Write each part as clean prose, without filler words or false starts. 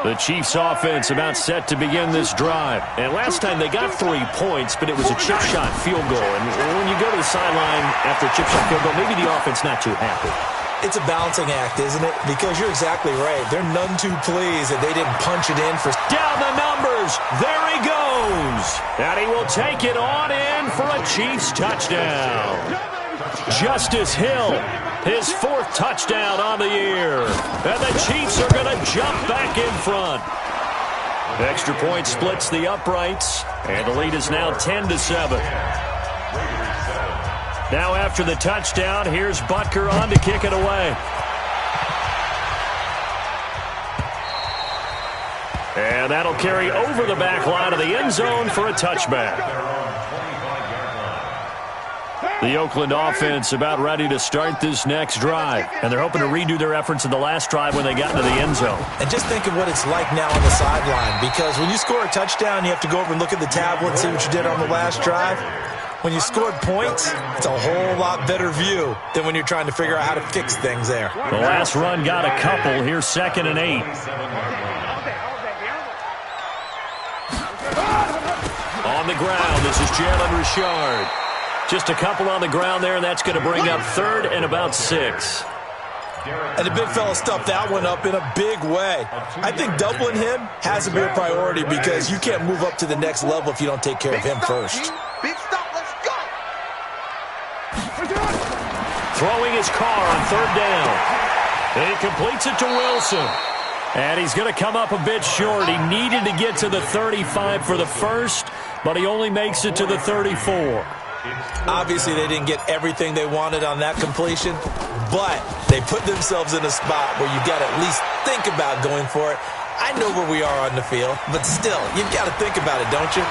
The Chiefs offense about set to begin this drive. And last time they got 3 points, but it was a chip shot field goal. And when you go to the sideline after a chip shot field goal, maybe the offense not too happy. It's a balancing act, isn't it? Because you're exactly right. They're none too pleased that they didn't punch it in for... Down the numbers. There he goes. And he will take it on in for a Chiefs touchdown. Justice Hill, his 4th touchdown on the year. And the Chiefs are going to jump back in front. Extra point splits the uprights. And the lead is now 10-7. Now after the touchdown, here's Butker on to kick it away. And that'll carry over the back line of the end zone for a touchback. The Oakland offense about ready to start this next drive. And they're hoping to redo their efforts in the last drive when they got into the end zone. And just think of what it's like now on the sideline. Because when you score a touchdown, you have to go over and look at the tablet and see what you did on the last drive. When you scored points, it's a whole lot better view than when you're trying to figure out how to fix things there. The last run got a couple. Here's 2nd and 8. On the ground, this is Jalen Richard. Just a couple on the ground there, and that's going to bring up 3rd and about 6. And the big fella stuffed that one up in a big way. I think doubling him has to be a priority because you can't move up to the next level if you don't take care of him first. Big stop, let's go. Throwing his car on 3rd down. And he completes it to Wilson. And he's going to come up a bit short. He needed to get to the 35 for the first, but he only makes it to the 34. Obviously, they didn't get everything they wanted on that completion, but they put themselves in a spot where you've got to at least think about going for it. I know where we are on the field, but still, you've got to think about it, don't you?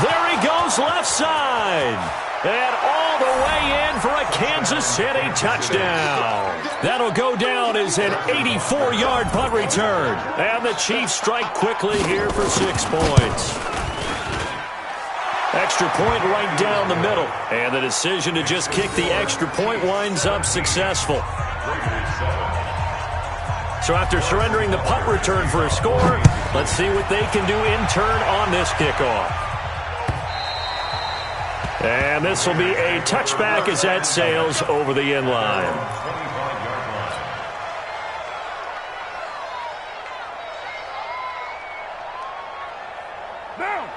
There he goes, left side. And all the way in for a Kansas City touchdown. That'll go down as an 84-yard punt return. And the Chiefs strike quickly here for 6 points. Extra point right down the middle. And the decision to just kick the extra point winds up successful. So after surrendering the punt return for a score, let's see what they can do in turn on this kickoff. And this will be a touchback as that sails over the end line.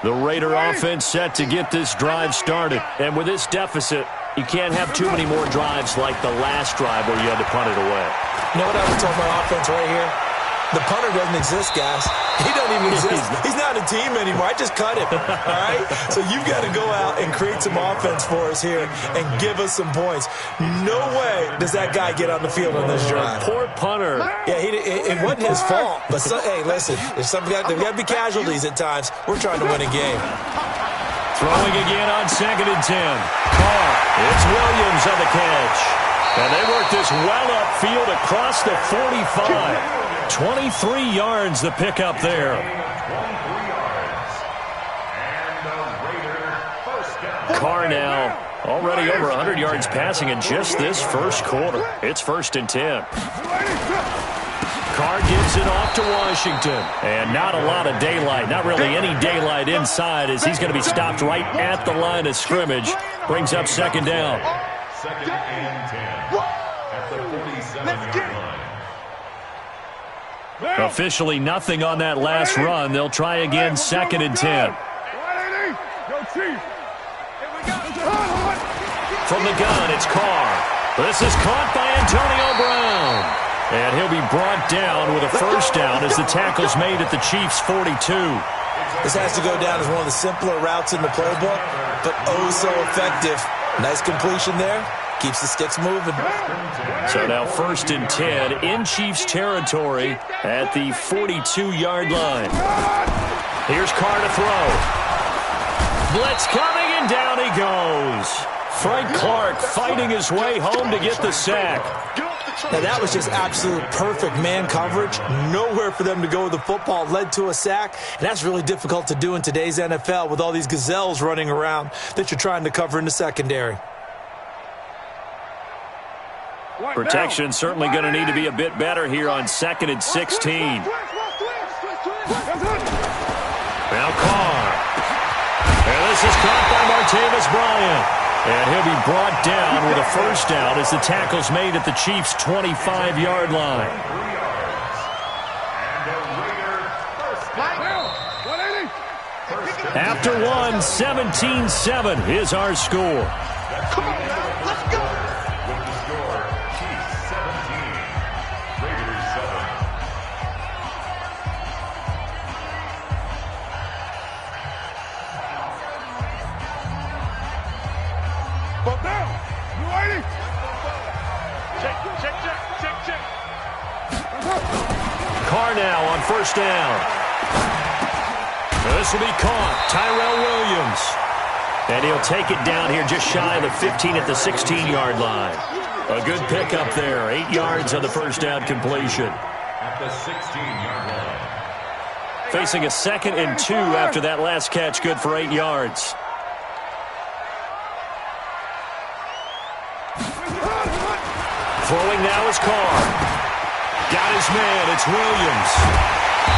The Raider offense set to get this drive started. And with this deficit, you can't have too many more drives like the last drive where you had to punt it away. You know what I would tell my offense right here? The punter doesn't exist, guys. He doesn't even exist. He's not a team anymore. I just cut him, all right? So you've got to go out and create some offense for us here and give us some points. No way does that guy get on the field on this drive. Poor punter. Yeah, it wasn't his fault. But, hey, listen, there's got to be casualties at times. We're trying to win a game. Throwing again on 2nd and 10. Carr. It's Williams on the catch. And they work this well upfield across the 45. 23 yards the pickup there. Carr now already over 100 yards passing in just this first quarter. It's 1st and 10. Carr gives it off to Washington. And not a lot of daylight. Not really any daylight inside as he's going to be stopped right at the line of scrimmage. Brings up 2nd down. 2nd and 10. At the 47-yard line. Officially nothing on that last run. They'll try again 2nd and 10. From the gun, it's Carr. This is caught by Antonio Brown. And he'll be brought down with a first down as the tackle's made at the Chiefs' 42. This has to go down as one of the simpler routes in the playbook, but oh so effective. Nice completion there. Keeps the sticks moving. So now 1st and 10 in Chiefs territory at the 42-yard line. Here's Carr to throw. Blitz coming, and down he goes. Frank Clark fighting his way home to get the sack. Now that was just absolute perfect man coverage. Nowhere for them to go with the football. Led to a sack. And that's really difficult to do in today's NFL with all these gazelles running around that you're trying to cover in the secondary. Protection certainly going to need to be a bit better here on 2nd and 16. Now Carr. And this is caught by Martavis Bryant. And he'll be brought down with a first down as the tackle's made at the Chiefs' 25-yard line. After one, 17-7 is our score. Come on now, let's go. With the score, Chiefs 17, Raiders 7. Ball down. You ready? Check. Carr now on first down. This will be caught. Tyrell Williams. And he'll take it down here just shy of the 15 at the 16-yard line. A good pickup there. 8 yards on the first down completion. At the 16-yard line. Facing a 2nd and 2 after that last catch. Good for 8 yards. Throwing now is Carr. Got his man. It's Williams.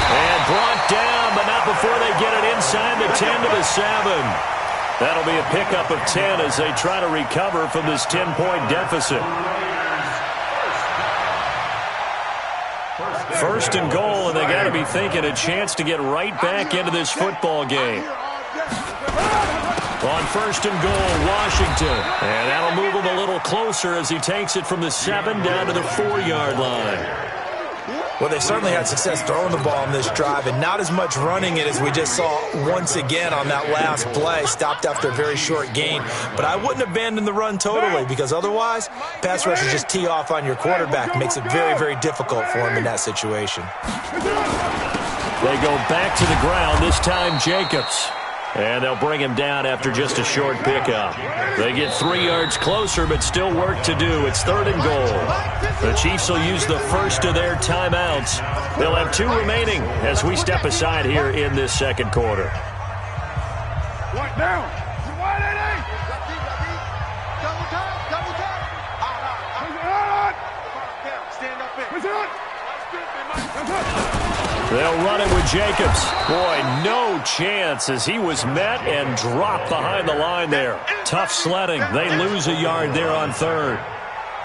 And brought down, but not before they get it inside the 10 to the 7. That'll be a pickup of 10 as they try to recover from this 10-point deficit. First and goal, and they got to be thinking a chance to get right back into this football game. On first and goal, Washington. And that'll move him a little closer as he takes it from the 7 down to the 4-yard line. Well, they certainly had success throwing the ball on this drive and not as much running it as we just saw once again on that last play. Stopped after a very short gain. But I wouldn't abandon the run totally because otherwise, pass rushers just tee off on your quarterback. Makes it very, very difficult for him in that situation. They go back to the ground, this time Jacobs. And they'll bring him down after just a short pickup. They get 3 yards closer, but still work to do. It's 3rd and goal. The Chiefs will use the first of their timeouts. They'll have 2 remaining as we step aside here in this second quarter. One down. They'll run it with Jacobs. Boy, no chance as he was met and dropped behind the line there. Tough sledding. They lose a yard there on 3rd.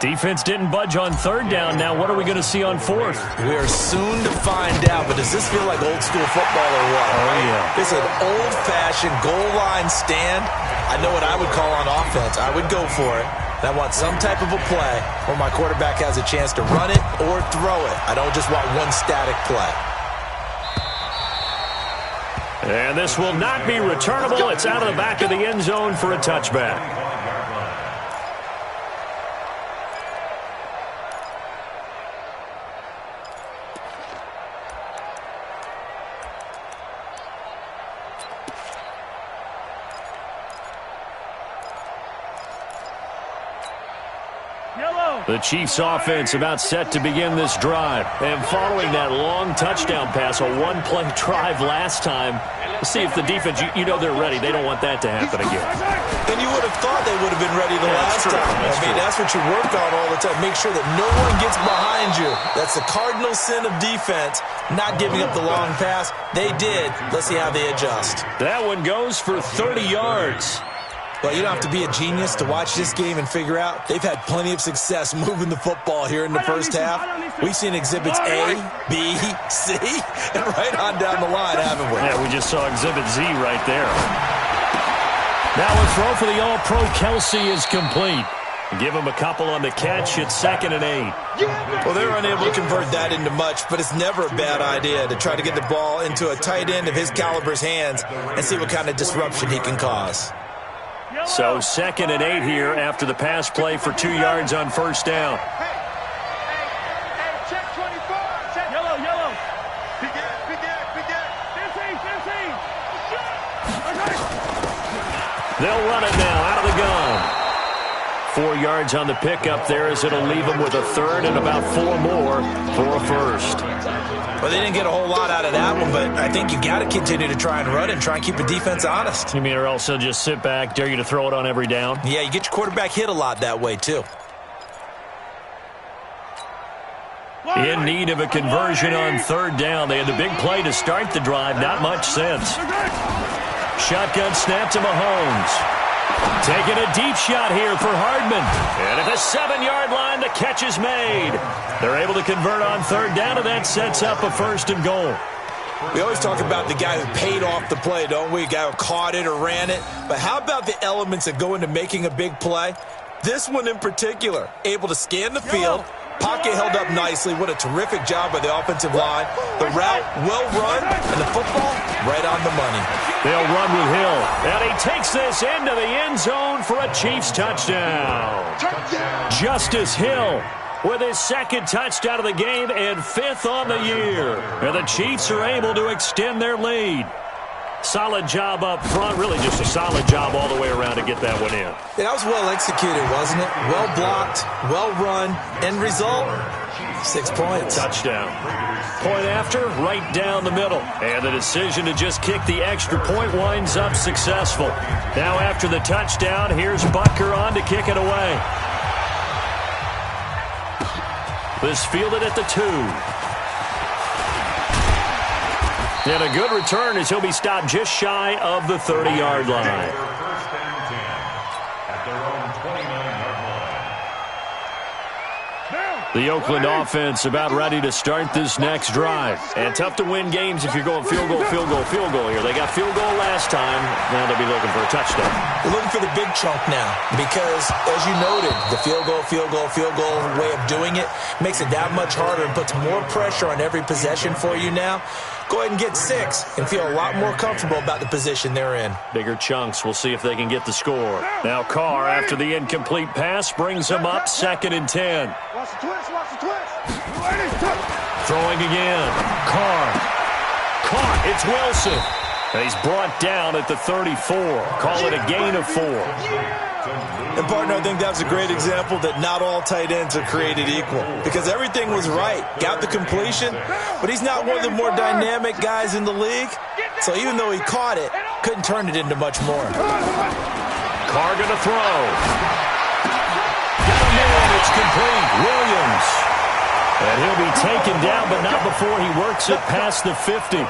Defense didn't budge on 3rd down. Now what are we going to see on 4th? We are soon to find out, but does this feel like old school football or what? Oh, yeah. It's an old-fashioned goal line stand. I know what I would call on offense. I would go for it. I want some type of a play where my quarterback has a chance to run it or throw it. I don't just want one static play. And this will not be returnable. It's out of the back of the end zone for a touchback. The Chiefs offense about set to begin this drive. And following that long touchdown pass, a one-play drive last time, let's see if the defense, you know they're ready. They don't want that to happen again. And you would have thought they would have been ready the last time. That's what you work on all the time. Make sure that no one gets behind you. That's the cardinal sin of defense, not giving up the long pass. They did. Let's see how they adjust. That one goes for 30 yards. Well, you don't have to be a genius to watch this game and figure out they've had plenty of success moving the football here in the first half. We've seen exhibits A, B, C, and right on down the line, haven't we? Yeah, we just saw exhibit Z right there. Now a throw for the All-Pro Kelsey is complete. Give him a couple on the catch. It's 2nd and 8. Well, they're unable to convert that into much, but it's never a bad idea to try to get the ball into a tight end of his caliber's hands and see what kind of disruption he can cause. So 2nd and 8 here after the pass play for 2 yards on first down. Hey, check 24. Check. Yellow. Big it. They'll run it now out of the gun. 4 yards on the pickup there as it'll leave them with a 3rd and about 4 more for a first. Well, they didn't get a whole lot out of that one, but I think you got to continue to try and run and try and keep the defense honest. You mean or else they'll just sit back, dare you to throw it on every down? Yeah, you get your quarterback hit a lot that way, too. In need of a conversion on third down. They had the big play to start the drive. Not much sense. Shotgun snap to Mahomes. Taking a deep shot here for Hardman. And at the 7-yard line, the catch is made. They're able to convert on third down, and that sets up a 1st and goal. We always talk about the guy who paid off the play, don't we? The guy who caught it or ran it. But how about the elements that go into making a big play? This one in particular, able to scan the field. Pocket held up nicely. What a terrific job by the offensive line. The route well run, and the football right on the money. They'll run with Hill. And he takes this into the end zone for a Chiefs touchdown. Justice Hill with his 2nd touchdown of the game and 5th on the year. And the Chiefs are able to extend their lead. Solid job up front. Really just a solid job all the way around to get that one in. Yeah, that was well executed, wasn't it? Well blocked, well run. End result, 6 points. Touchdown. Point after, right down the middle. And the decision to just kick the extra point winds up successful. Now after the touchdown, here's Butker on to kick it away. This fielded at the 2. And a good return as he'll be stopped just shy of the 30-yard line. First and 10 at their own 29-yard line. The Oakland offense about ready to start this next drive. And tough to win games if you're going field goal, field goal, field goal here. They got field goal last time. Now they'll be looking for a touchdown. We're looking for the big chunk now because, as you noted, the field goal way of doing it makes it that much harder and puts more pressure on every possession for you now. Go ahead and get 6 and feel a lot more comfortable about the position they're in. Bigger chunks. We'll see if they can get the score. Now Carr, after the incomplete pass, brings them up 2nd and 10. Watch the twist, watch the twist. Throwing again. Carr. Caught. It's Wilson. And he's brought down at the 34. Call it a gain of 4. And, partner, I think that's a great example that not all tight ends are created equal because everything was right. Got the completion, but he's not one of the more dynamic guys in the league. So even though he caught it, couldn't turn it into much more. Carr going to throw. Got him in. It's complete. Williams. And he'll be taken down, but not before he works it past the 50.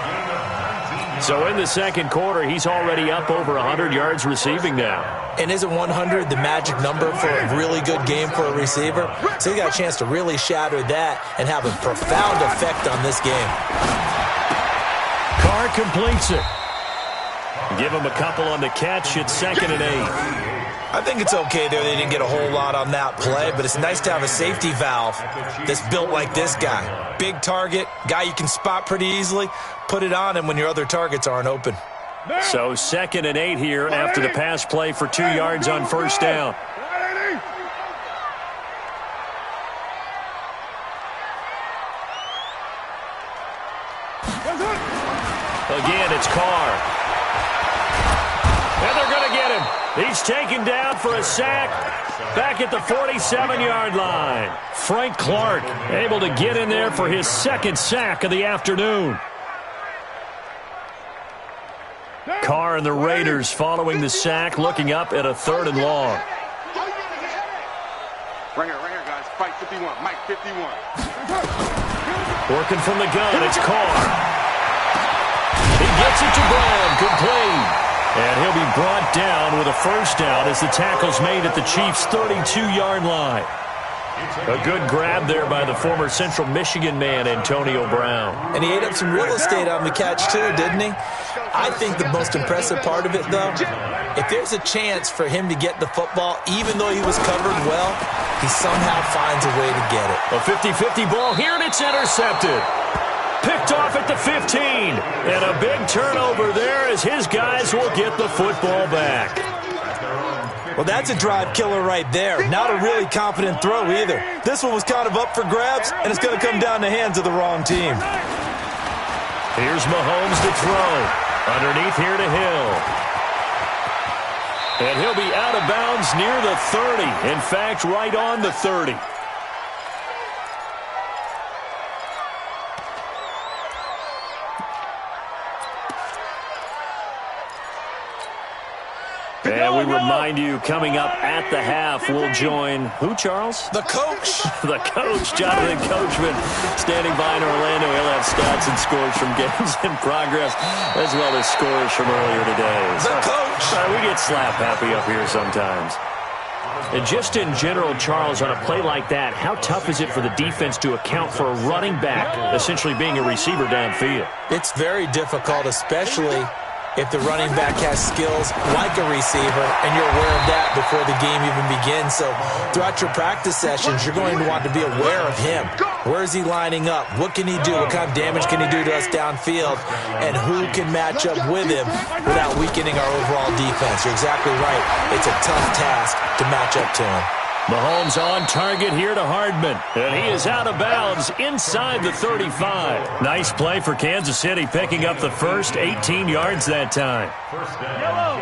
So in the 2nd quarter, he's already up over 100 yards receiving now. And isn't 100 the magic number for a really good game for a receiver? So he got a chance to really shatter that and have a profound effect on this game. Carr completes it. Give him a couple on the catch. It's 2nd and 8. I think it's okay there. They didn't get a whole lot on that play, but it's nice to have a safety valve that's built like this guy. Big target, guy you can spot pretty easily. Put it on him when your other targets aren't open. So 2nd and 8 here after the pass play for 2 yards on 1st down. Again, it's Carr. And they're going to get him. He's taken down for a sack back at the 47-yard line. Frank Clark able to get in there for his 2nd sack of the afternoon. Carr and the Raiders following the sack, looking up at a 3rd and long. Right here, guys. Fight 51. Mike 51. Working from the gun, it's Carr. He gets it to Brown, complete. And he'll be brought down with a 1st down as the tackle's made at the Chiefs' 32-yard line. A good grab there by the former Central Michigan man, Antonio Brown. And he ate up some real estate on the catch, too, didn't he? I think the most impressive part of it, though, if there's a chance for him to get the football, even though he was covered well, he somehow finds a way to get it. A 50-50 ball here, and it's intercepted. Picked off at the 15. And a big turnover there as his guys will get the football back. Well, that's a drive killer right there. Not a really confident throw either. This one was kind of up for grabs, and it's going to come down the hands of the wrong team. Here's Mahomes to throw. Underneath here to Hill. And he'll be out of bounds near the 30. In fact, right on the 30. And we remind you, coming up at the half, we'll join who, Charles? The coach. The coach, Jonathan Coachman, standing by in Orlando. He'll have stats and scores from games in progress, as well as scores from earlier today. The coach. We get slap happy up here sometimes. And just in general, Charles, on a play like that, how tough is it for the defense to account for a running back essentially being a receiver downfield? It's very difficult, especially if the running back has skills like a receiver, and you're aware of that before the game even begins. So throughout your practice sessions, you're going to want to be aware of him. Where is he lining up? What can he do? What kind of damage can he do to us downfield? And who can match up with him without weakening our overall defense? You're exactly right. It's a tough task to match up to him. Mahomes on target here to Hardman. And he is out of bounds inside the 35. Nice play for Kansas City, picking up the first 18 yards that time.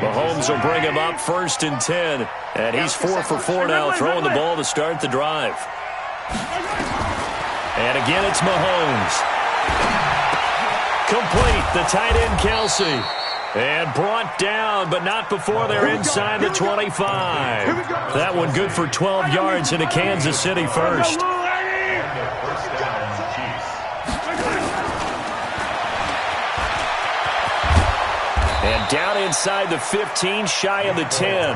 Mahomes will bring him up 1st and 10. And he's 4 for 4 now, throwing the ball to start the drive. And again, it's Mahomes. Complete, the tight end, Kelsey. And brought down, but not before they're inside the 25. That one good for 12 yards into Kansas City first. And down inside the 15, shy of the 10.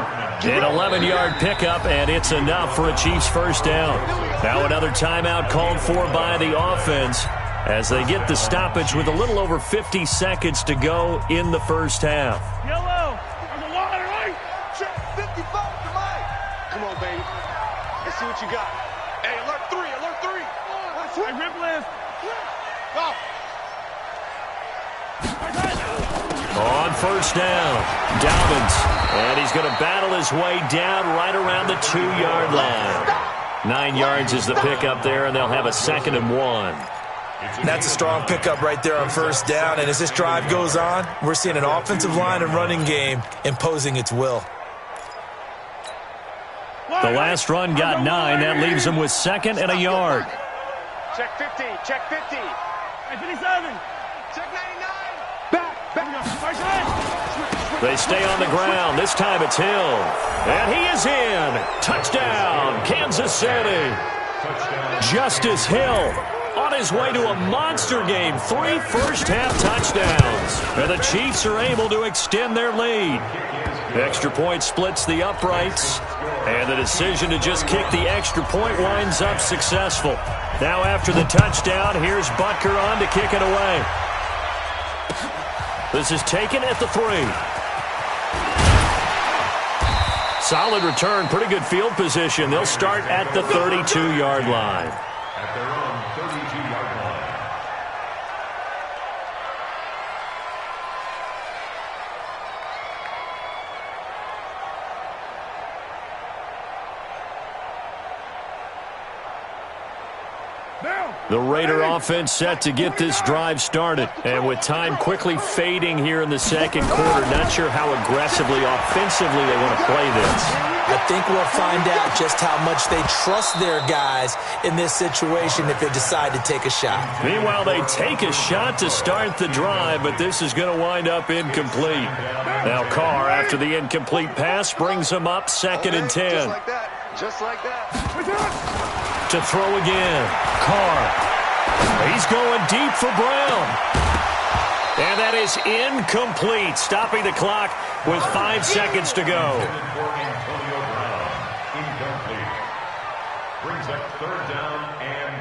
An 11-yard pickup, and it's enough for a Chiefs first down. Now another timeout called for by the offense, as they get the stoppage with a little over 50 seconds to go in the first half. Yellow. There's a line, right? Check 55 to Mike. Come on, baby. Let's see what you got. Hey, alert 3, alert 3. Hey, rip left. Go. On first down, Dobbins. And he's going to battle his way down right around the 2-yard line. 9 yards is the pickup there, and they'll have a 2nd and 1. That's a strong pickup right there on first down. And as this drive goes on, we're seeing an offensive line and running game imposing its will. The last run got 9. That leaves them with 2nd and a yard. Check 15, check 50. Hey, 57. Check 99. Back. They stay on the ground. This time it's Hill. And he is in. Touchdown, Kansas City. Justice Hill on his way to a monster game. 3 first-half touchdowns. And the Chiefs are able to extend their lead. The extra point splits the uprights. And the decision to just kick the extra point winds up successful. Now after the touchdown, here's Butker on to kick it away. This is taken at the 3. Solid return, pretty good field position. They'll start at the 32-yard line. At their own 32-yard line. The Raider offense set to get this drive started. And with time quickly fading here in the second quarter, not sure how aggressively, offensively they want to play this. I think we'll find out just how much they trust their guys in this situation if they decide to take a shot. Meanwhile, they take a shot to start the drive, but this is going to wind up incomplete. Now Carr, after the incomplete pass, brings them up 2nd and 10. Just like that. Just like that. To throw again, Carr. He's going deep for Brown. And that is incomplete, stopping the clock with 5 seconds to go. For Antonio Brown, incomplete. Brings up 3rd down and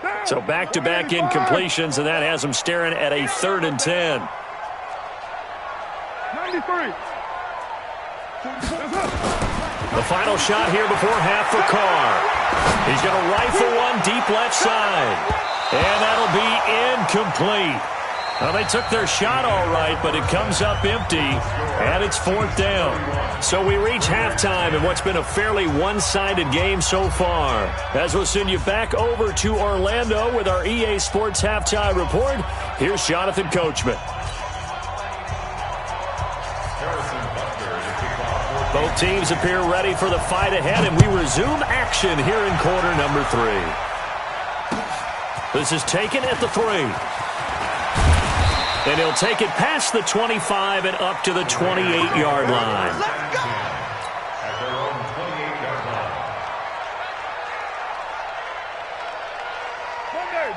10. So back-to-back incompletions, and that has them staring at a 3rd and 10. 93. The final shot here before half for Carr. He's going to rifle one deep left side. And that'll be incomplete. Well, they took their shot all right, but it comes up empty, and it's 4th down. So we reach halftime in what's been a fairly one-sided game so far. As we'll send you back over to Orlando with our EA Sports Halftime Report, here's Jonathan Coachman. Both teams appear ready for the fight ahead, and we resume action here in quarter number 3. This is taken at the 3. And he'll take it past the 25 and up to the 28-yard line. At their own 28-yard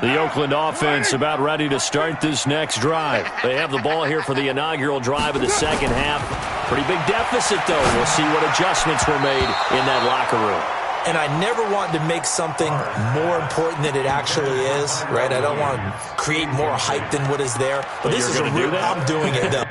line. The Oakland offense about ready to start this next drive. They have the ball here for the inaugural drive of the second half. Pretty big deficit, though. We'll see what adjustments were made in that locker room. And I never want to make something more important than it actually is, right? I don't want to create more hype than what is there. But this is a real, I'm doing it, though.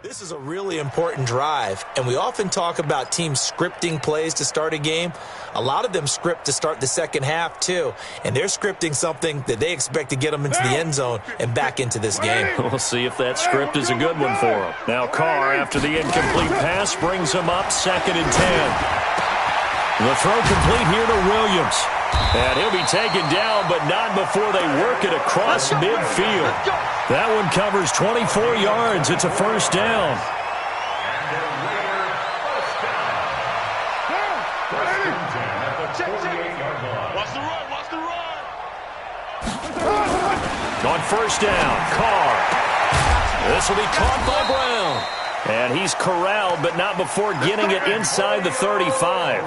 This is a really important drive, and we often talk about teams scripting plays to start a game. A lot of them script to start the second half, too, and they're scripting something that they expect to get them into the end zone and back into this game. We'll see if that script is a good one for them. Now Carr, after the incomplete pass, brings them up 2nd and 10. The throw complete here to Williams. And he'll be taken down, but not before they work it across midfield. That one covers 24 yards. It's a first down. Watch the run, watch the run. On first down, Carr. This will be caught by Brown. And he's corralled, but not before getting it inside the 35.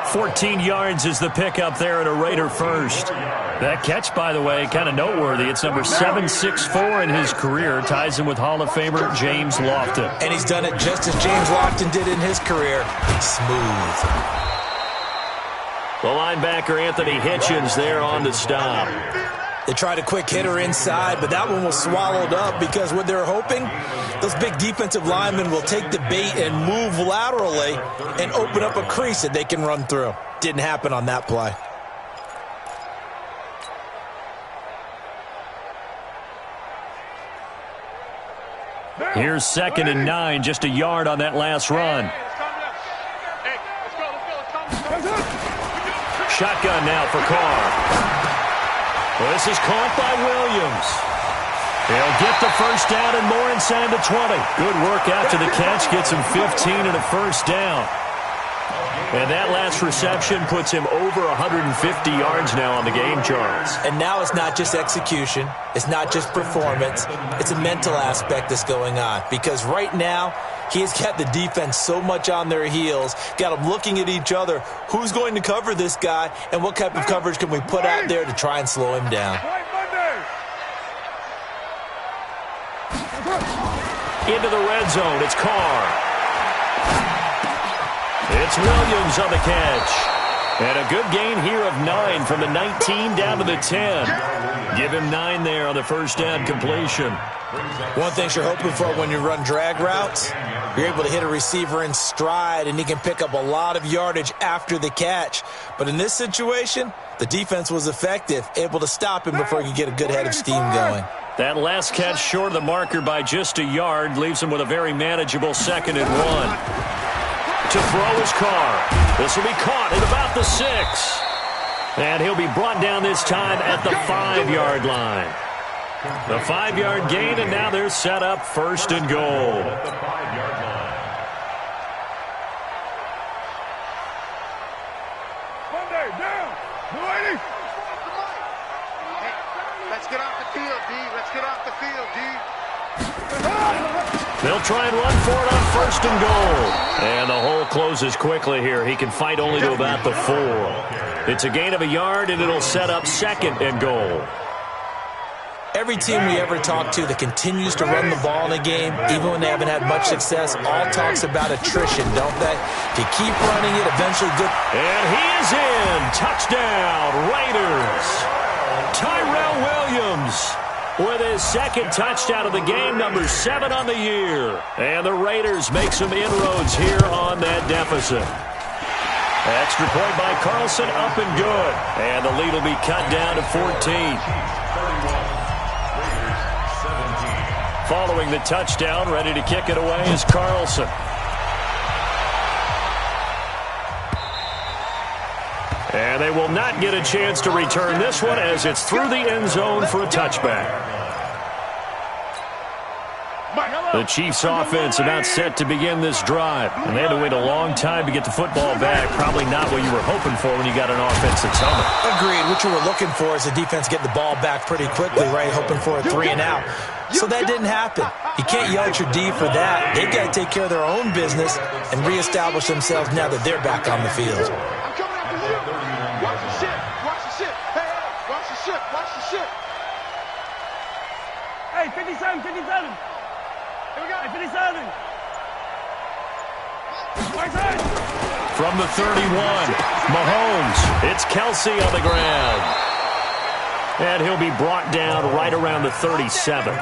14 yards is the pickup there at a Raider first. That catch, by the way, kind of noteworthy. It's number 764 in his career. Ties him with Hall of Famer James Lofton. And he's done it just as James Lofton did in his career. Smooth. The linebacker, Anthony Hitchens, there on the stop. They tried a quick hitter inside, but that one was swallowed up because what they're hoping, those big defensive linemen will take the bait and move laterally and open up a crease that they can run through. Didn't happen on that play. Here's 2nd and 9, just a yard on that last run. Shotgun now for Carr. This is caught by Williams. They'll get the first down and more inside the 20. Good work after the catch. Gets him 15 and a first down. And that last reception puts him over 150 yards now on the game, Charles. And now it's not just execution. It's not just performance. It's a mental aspect that's going on. Because right now, he has got the defense so much on their heels, got them looking at each other. Who's going to cover this guy, and what type of coverage can we put out there to try and slow him down? Into the red zone, it's Carr. It's Williams on the catch. And a good gain here of 9 from the 19 down to the 10. Give him 9 there on the first down completion. One thing you're hoping for when you run drag routes, you're able to hit a receiver in stride, and he can pick up a lot of yardage after the catch. But in this situation, the defense was effective, able to stop him before he could get a good head of steam going. That last catch short of the marker by just a yard leaves him with a very manageable 2nd and 1. To throw his Carr. This will be caught at about the 6. And he'll be brought down this time at the 5-yard line. The 5-yard gain, and now they're set up 1st and goal. At the 5-yard line. Monday, down. 280. Hey, let's get off the field, D. Let's get off the field, D. They'll try and run for it on 1st and goal. And the hole closes quickly here. He can fight only to about the 4. It's a gain of a yard, and it'll set up 2nd and goal. Every team we ever talk to that continues to run the ball in a game, even when they haven't had much success, all talks about attrition, don't they? If you keep running it, eventually good. And he is in. Touchdown, Raiders. Tyrell Williams with his 2nd touchdown of the game, number 7 on the year. And the Raiders make some inroads here on that deficit. Extra point by Carlson, up and good. And the lead will be cut down to 14. Raiders 17. Following the touchdown, ready to kick it away is Carlson. And they will not get a chance to return this one as it's through the end zone for a touchback. The Chiefs offense about set to begin this drive. And they had to wait a long time to get the football back. Probably not what you were hoping for when you got an offense that's humming. Agreed. What you were looking for is the defense getting the ball back pretty quickly, right? Hoping for a 3 and out. So that didn't happen. You can't yell at your D for that. They've got to take care of their own business and reestablish themselves now that they're back on the field. I'm coming after you. Watch the ship. Watch the ship. Hey, hey, watch the ship. Watch the ship. Hey, 57, 57. Here we go. Hey, 57. Right side. From the 31, Mahomes. It's Kelsey on the ground. And he'll be brought down right around the 37.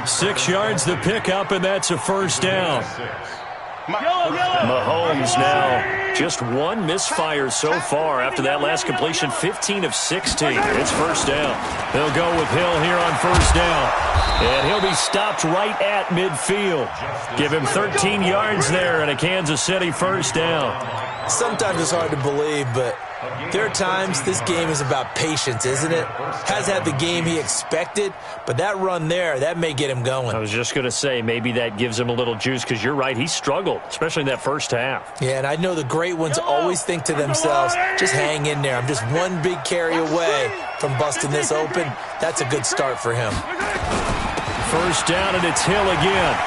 6 yards the pickup, and that's a first down. Mahomes now just one misfire so far after that last completion, 15 of 16. It's first down. They'll go with Hill here on first down. And he'll be stopped right at midfield. Give him 13 yards there and a Kansas City first down. Sometimes it's hard to believe, but there are times this game is about patience, isn't it? Has had the game he expected, but that run there, that may get him going. I was just going to say, maybe that gives him a little juice, because you're right, he struggled, especially in that first half. Yeah, and I know the great ones always think to themselves, just hang in there. I'm just one big carry away from busting this open. That's a good start for him. First down, and it's Hill again.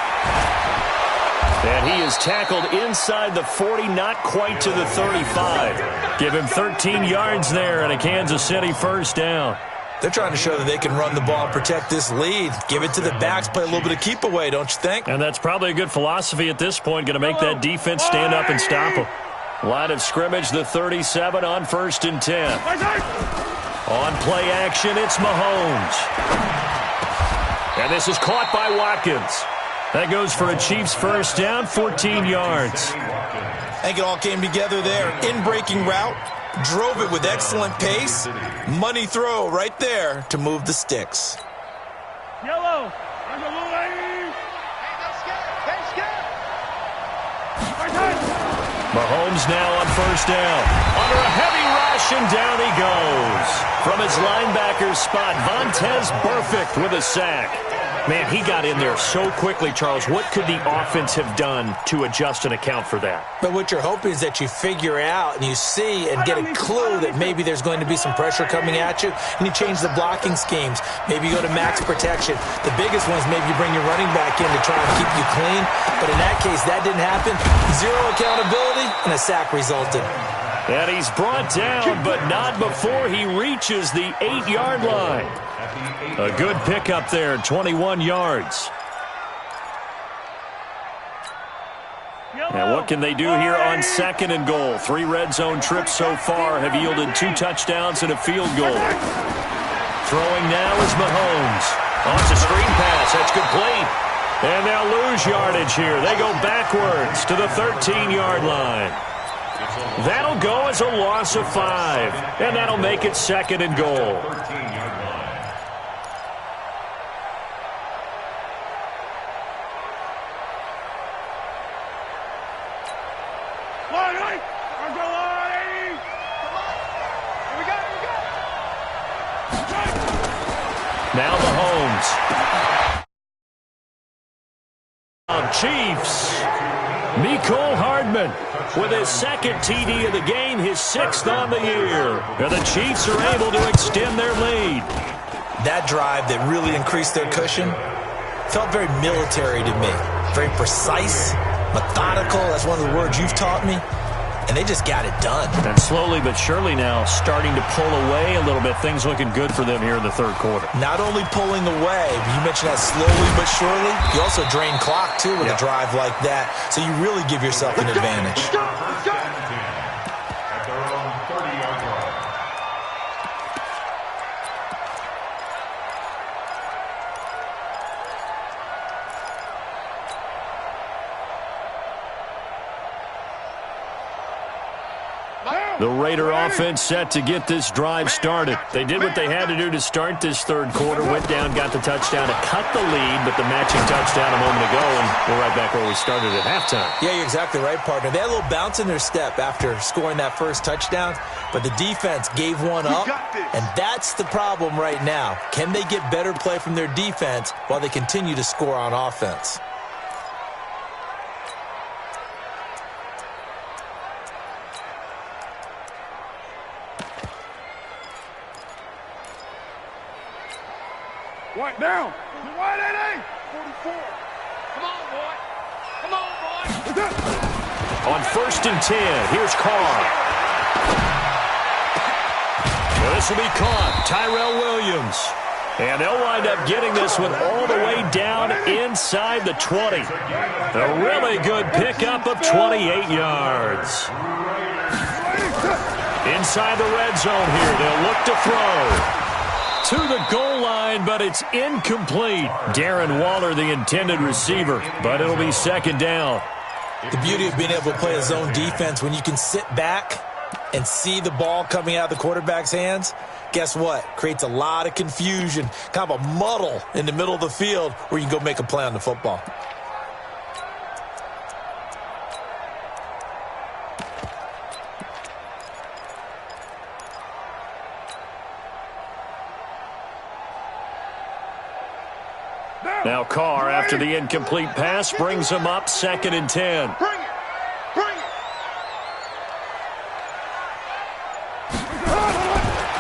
And he is tackled inside the 40, not quite to the 35. Give him 13 yards there and a Kansas City first down. They're trying to show that they can run the ball and protect this lead. Give it to the backs, play a little bit of keep away, don't you think? And that's probably a good philosophy at this point, going to make that defense stand up and stop them. Line of scrimmage, the 37 on 1st and 10. On play action, it's Mahomes. And this is caught by Watkins. That goes for a Chiefs first down, 14 yards. I think it all came together there. In-breaking route, drove it with excellent pace. Money throw right there to move the sticks. Yellow. Mahomes now on first down. Under a heavy rush, and down he goes. From his linebacker spot, Vontaze Burfict with a sack. Man, he got in there so quickly, Charles. What could the offense have done to adjust and account for that? But what you're hoping is that you figure out and you see and get a clue that maybe there's going to be some pressure coming at you, and you change the blocking schemes. Maybe you go to max protection. The biggest one is maybe you bring your running back in to try and keep you clean. But in that case, that didn't happen. Zero accountability, and a sack resulted. And he's brought down, but not before he reaches the 8-yard line. A good pickup there, 21 yards. Now what can they do here on 2nd and goal? 3 red zone trips so far have yielded 2 touchdowns and a field goal. Throwing now is Mahomes. Oh, it's a screen pass. That's complete. And they'll lose yardage here. They go backwards to the 13-yard line. That'll go as a loss of 5. And that'll make it 2nd and goal. Now Mahomes. Chiefs. Mecole Hardman with his 2nd TD of the game, his 6th on the year. And the Chiefs are able to extend their lead. That drive that really increased their cushion felt very military to me. Very precise, methodical. That's one of the words you've taught me. And they just got it done. And slowly but surely now starting to pull away a little bit. Things looking good for them here in the 3rd quarter. Not only pulling away, you mentioned that slowly but surely. You also drain clock, too, with a drive like that. So you really give yourself an advantage. At their own 30-yard line. The Raider offense set to get this drive started. They did what they had to do to start this third quarter, went down, got the touchdown to cut the lead, but the matching touchdown a moment ago, and we're right back where we started at halftime. Yeah, you're exactly right, partner. They had a little bounce in their step after scoring that first touchdown, but the defense gave one up, and that's the problem right now. Can they get better play from their defense while they continue to score on offense? White down. White 88. 44. Come on, boy. Come on, boy. On 1st and 10, here's Carr. Well, this will be caught. Tyrell Williams. And they'll wind up getting this one all the way down inside the 20. A really good pickup of 28 yards. Inside the red zone here, they'll look to throw. To the goal line, but it's incomplete. Darren Waller, the intended receiver, but it'll be 2nd down. The beauty of being able to play a zone defense, when you can sit back and see the ball coming out of the quarterback's hands, guess what? Creates a lot of confusion, kind of a muddle in the middle of the field where you can go make a play on the football. Now Carr, after the incomplete pass, brings him up 2nd and 10. Bring it. Bring it.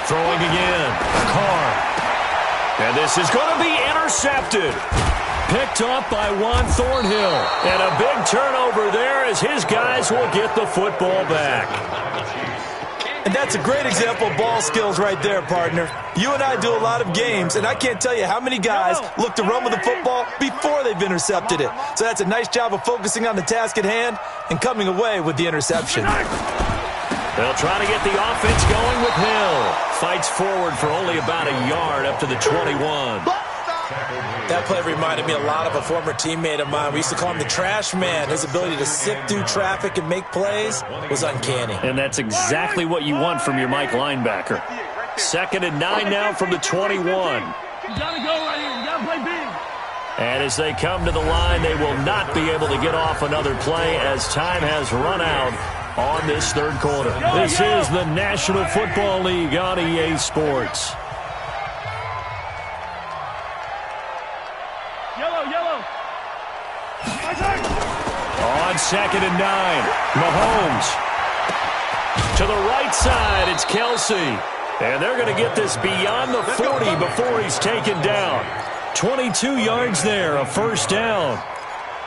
Throwing again. Carr. And this is going to be intercepted. Picked off by Juan Thornhill. And a big turnover there as his guys will get the football back. And that's a great example of ball skills right there, partner. You and I do a lot of games, and I can't tell you how many guys look to run with the football before they've intercepted it. So that's a nice job of focusing on the task at hand and coming away with the interception. They'll try to get the offense going with Hill. Fights forward for only about a yard up to the 21. That play reminded me a lot of a former teammate of mine. We used to call him the trash man. His ability to sift through traffic and make plays was uncanny. And that's exactly what you want from your Mike linebacker. 2nd and 9 now from the 21. You gotta go right here. You gotta play big. And as they come to the line, they will not be able to get off another play as time has run out on this third quarter. This is the National Football League on EA Sports. Yellow. On 2nd and 9, Mahomes. To the right side, it's Kelsey. And they're going to get this beyond the 40 before he's taken down. 22 yards there, a 1st down.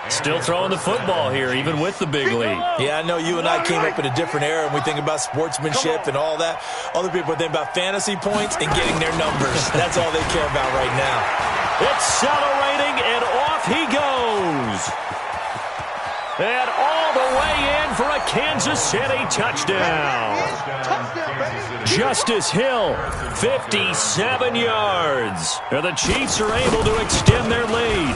Still throwing the football here, even with the big lead. Yeah, I know you and I came up in a different era, and we think about sportsmanship and all that. Other people think about fantasy points and getting their numbers. That's all they care about right now. Accelerating, and off he goes. And all the way in for a Kansas City touchdown. Justice Hill, 57 yards. And the Chiefs are able to extend their lead.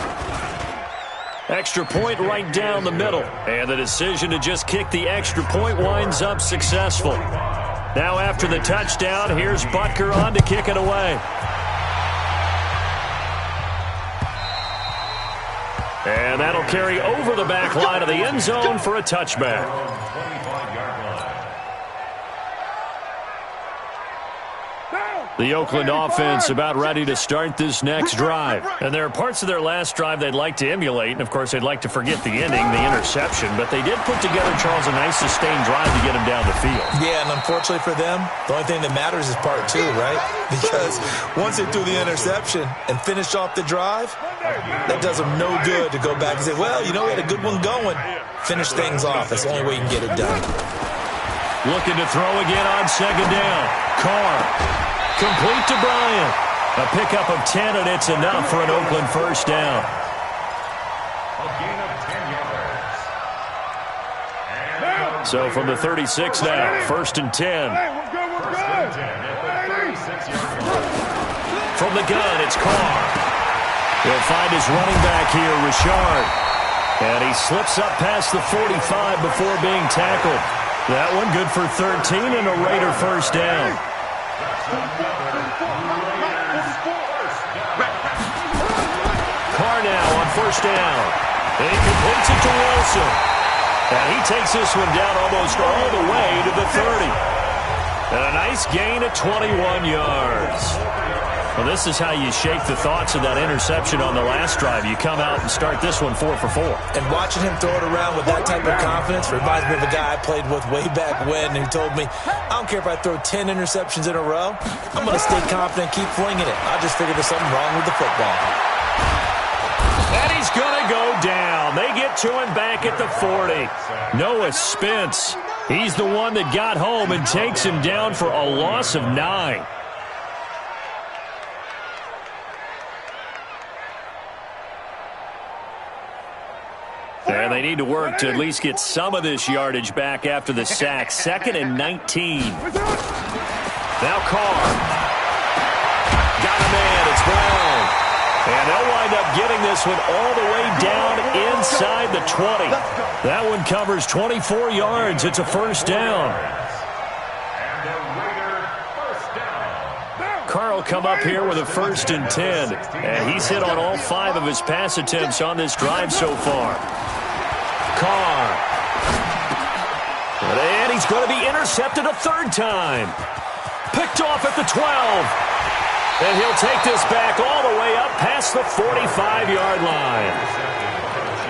Extra point right down the middle. And the decision to just kick the extra point winds up successful. Now after the touchdown, here's Butker on to kick it away. And that'll carry over the back line of the end zone for a touchback. The Oakland offense about ready to start this next drive. And there are parts of their last drive they'd like to emulate. And, of course, they'd like to forget the ending, the interception. But they did put together, Charles, a nice sustained drive to get him down the field. Yeah, and unfortunately for them, the only thing that matters is part 2, right? Because once they threw the interception and finished off the drive, that does them no good to go back and say, well, you know, we had a good one going. Finish things off. That's the only way you can get it done. Looking to throw again on 2nd down. Carr. Complete to Bryant. A pickup of 10, and it's enough for an Oakland 1st down. A gain of 10 yards. So from the 36 now, 1st and 10. Hey, we're good. First and 10 at the 36-yard line. From the gun, it's Carr. He'll find his running back here, Richard. And he slips up past the 45 before being tackled. That one good for 13 and a Raider first down. Carr now on first down. And he completes it to Wilson. And he takes this one down almost all the way to the 30. And a nice gain of 21 yards. Well, this is how you shake the thoughts of that interception on the last drive. You come out and start this one 4 for 4. And watching him throw it around with that type of confidence reminds me of a guy I played with way back when who told me, I don't care if I throw 10 interceptions in a row. I'm going to stay confident, keep flinging it. I just figured there's something wrong with the football. And he's going to go down. They get to him back at the 40. Noah Spence. He's the one that got home and takes him down for a loss of 9. And they need to work to at least get some of this yardage back after the sack. 2nd and 19. Now Carr. Got a man. It's Brown. And they'll wind up getting this one all the way down inside the 20. That one covers 24 yards. It's a first down. Carr will come up here with a 1st and 10. And he's hit on all 5 of his pass attempts on this drive so far. Carr. And he's going to be intercepted a 3rd time. Picked off at the 12. And he'll take this back all the way up past the 45-yard line.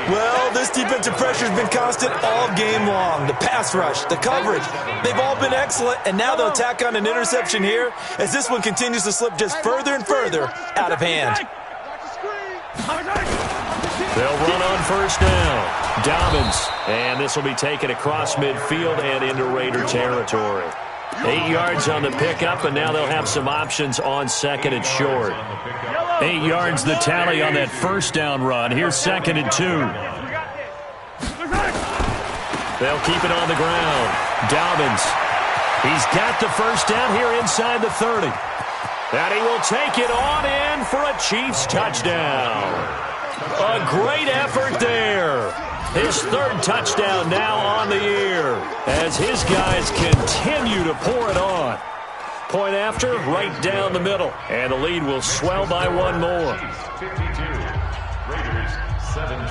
Well, this defensive pressure has been constant all game long. The pass rush, the coverage, they've all been excellent, and now they'll tack on an interception here as this one continues to slip just further and further out of hand. They'll run on first down. Dobbins, and this will be taken across midfield and into Raider territory. 8 yards on the pickup, and now they'll have some options on 2nd and short. 8 yards the tally on that first down run. Here's 2nd and 2. They'll keep it on the ground. Dobbins. He's got the first down here inside the 30. And he will take it on in for a Chiefs touchdown. A great effort there. His 3rd touchdown now on the year as his guys continue to pour it on. Point after, right down the middle. And the lead will swell by 1 more.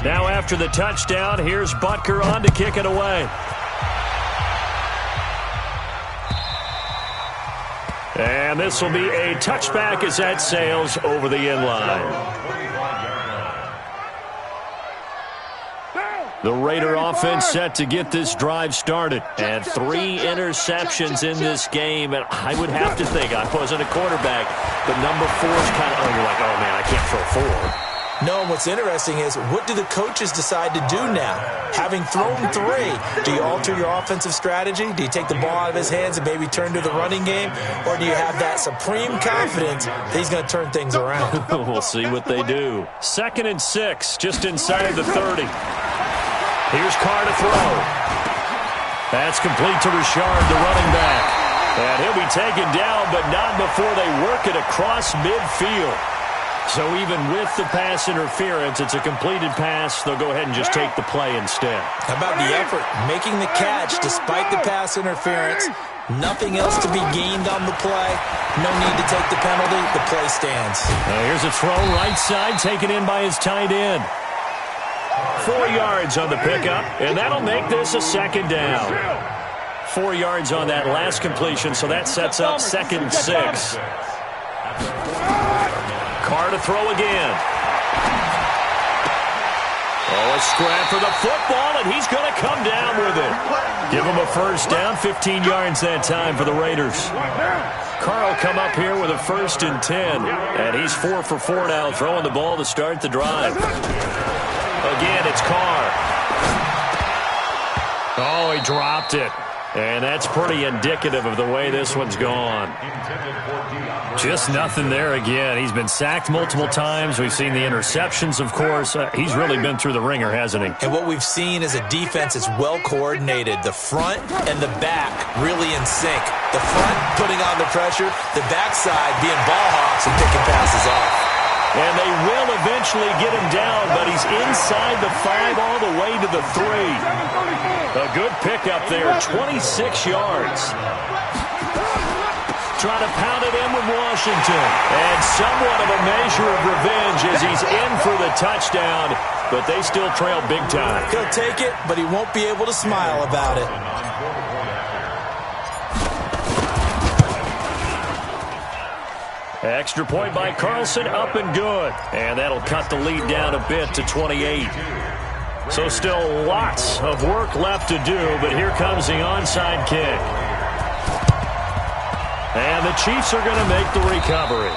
Now after the touchdown, here's Butker on to kick it away. And this will be a touchback as that sails over the inline. The Raider offense set to get this drive started. And 3 interceptions in this game. And I would have to think, I wasn't a quarterback, but number 4 is kind of, you're like, oh, man, I can't throw 4. No, and what's interesting is, what do the coaches decide to do now? Having thrown 3, do you alter your offensive strategy? Do you take the ball out of his hands and maybe turn to the running game? Or do you have that supreme confidence that he's going to turn things around? We'll see what they do. 2nd and 6, just inside the 30. Here's Carr to throw. That's complete to Richard, the running back. And he'll be taken down, but not before they work it across midfield. So even with the pass interference, it's a completed pass. They'll go ahead and just take the play instead. How about the effort? Making the catch despite the pass interference. Nothing else to be gained on the play. No need to take the penalty. The play stands. Here's a throw right side, taken in by his tight end. 4 yards on the pickup, and that'll make this a 2nd down. 4 yards on that last completion, so that sets up 2nd and 6. Carr to throw again. Oh, a scrap for the football, and he's going to come down with it. Give him a first down, 15 yards that time for the Raiders. Carr will come up here with a 1st and 10, and he's 4 for 4 now, throwing the ball to start the drive. Again, it's Carr. Oh, he dropped it. And that's pretty indicative of the way this one's gone. Just nothing there again. He's been sacked multiple times. We've seen the interceptions, of course. He's really been through the ringer, hasn't he? And what we've seen is a defense that's well coordinated. The front and the back really in sync. The front putting on the pressure, the backside being ball hawks and picking passes off. And they will eventually get him down, but he's inside the 5 all the way to the 3. A good pickup there, 26 yards. Trying to pound it in with Washington. And somewhat of a measure of revenge as he's in for the touchdown, but they still trail big time. He'll take it, but he won't be able to smile about it. Extra point by Carlson, up and good. And that'll cut the lead down a bit to 28. So still lots of work left to do, but here comes the onside kick. And the Chiefs are going to make the recovery.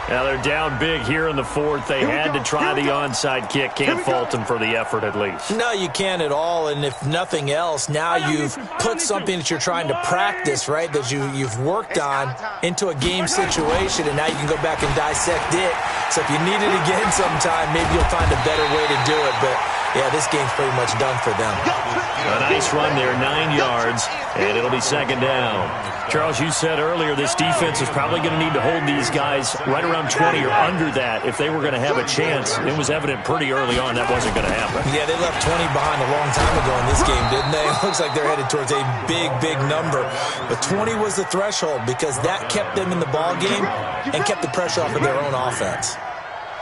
Now they're down big here in the 4th. They had to try the onside kick. Can't fault them for the effort at least. No, you can't at all. And if nothing else, now you've put something that you're trying to practice, right, that you've worked on into a game situation, and now you can go back and dissect it. So if you need it again sometime, maybe you'll find a better way to do it. But, yeah, this game's pretty much done for them. A nice run there, 9 yards, and it'll be 2nd down. Charles, you said earlier this defense is probably going to need to hold these guys right around 20 or under that if they were going to have a chance. It was evident pretty early on that wasn't going to happen. Yeah, they left 20 behind a long time ago in this game, didn't they? It looks like they're headed towards a big, big number. But 20 was the threshold because that kept them in the ball game and kept the pressure off of their own offense.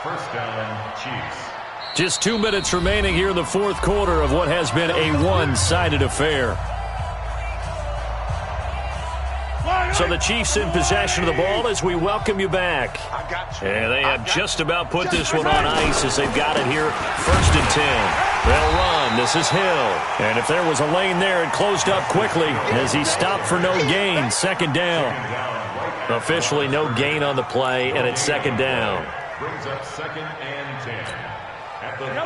1st down, Chiefs. Just 2 minutes remaining here in the 4th quarter of what has been a one-sided affair. So the Chiefs in possession of the ball as we welcome you back. And they have just about put this one on ice as they've got it here. 1st and 10. They'll run. This is Hill. And if there was a lane there, it closed up quickly as he stopped for no gain. 2nd down. Officially no gain on the play, and it's 2nd down. Brings up 2nd and 10.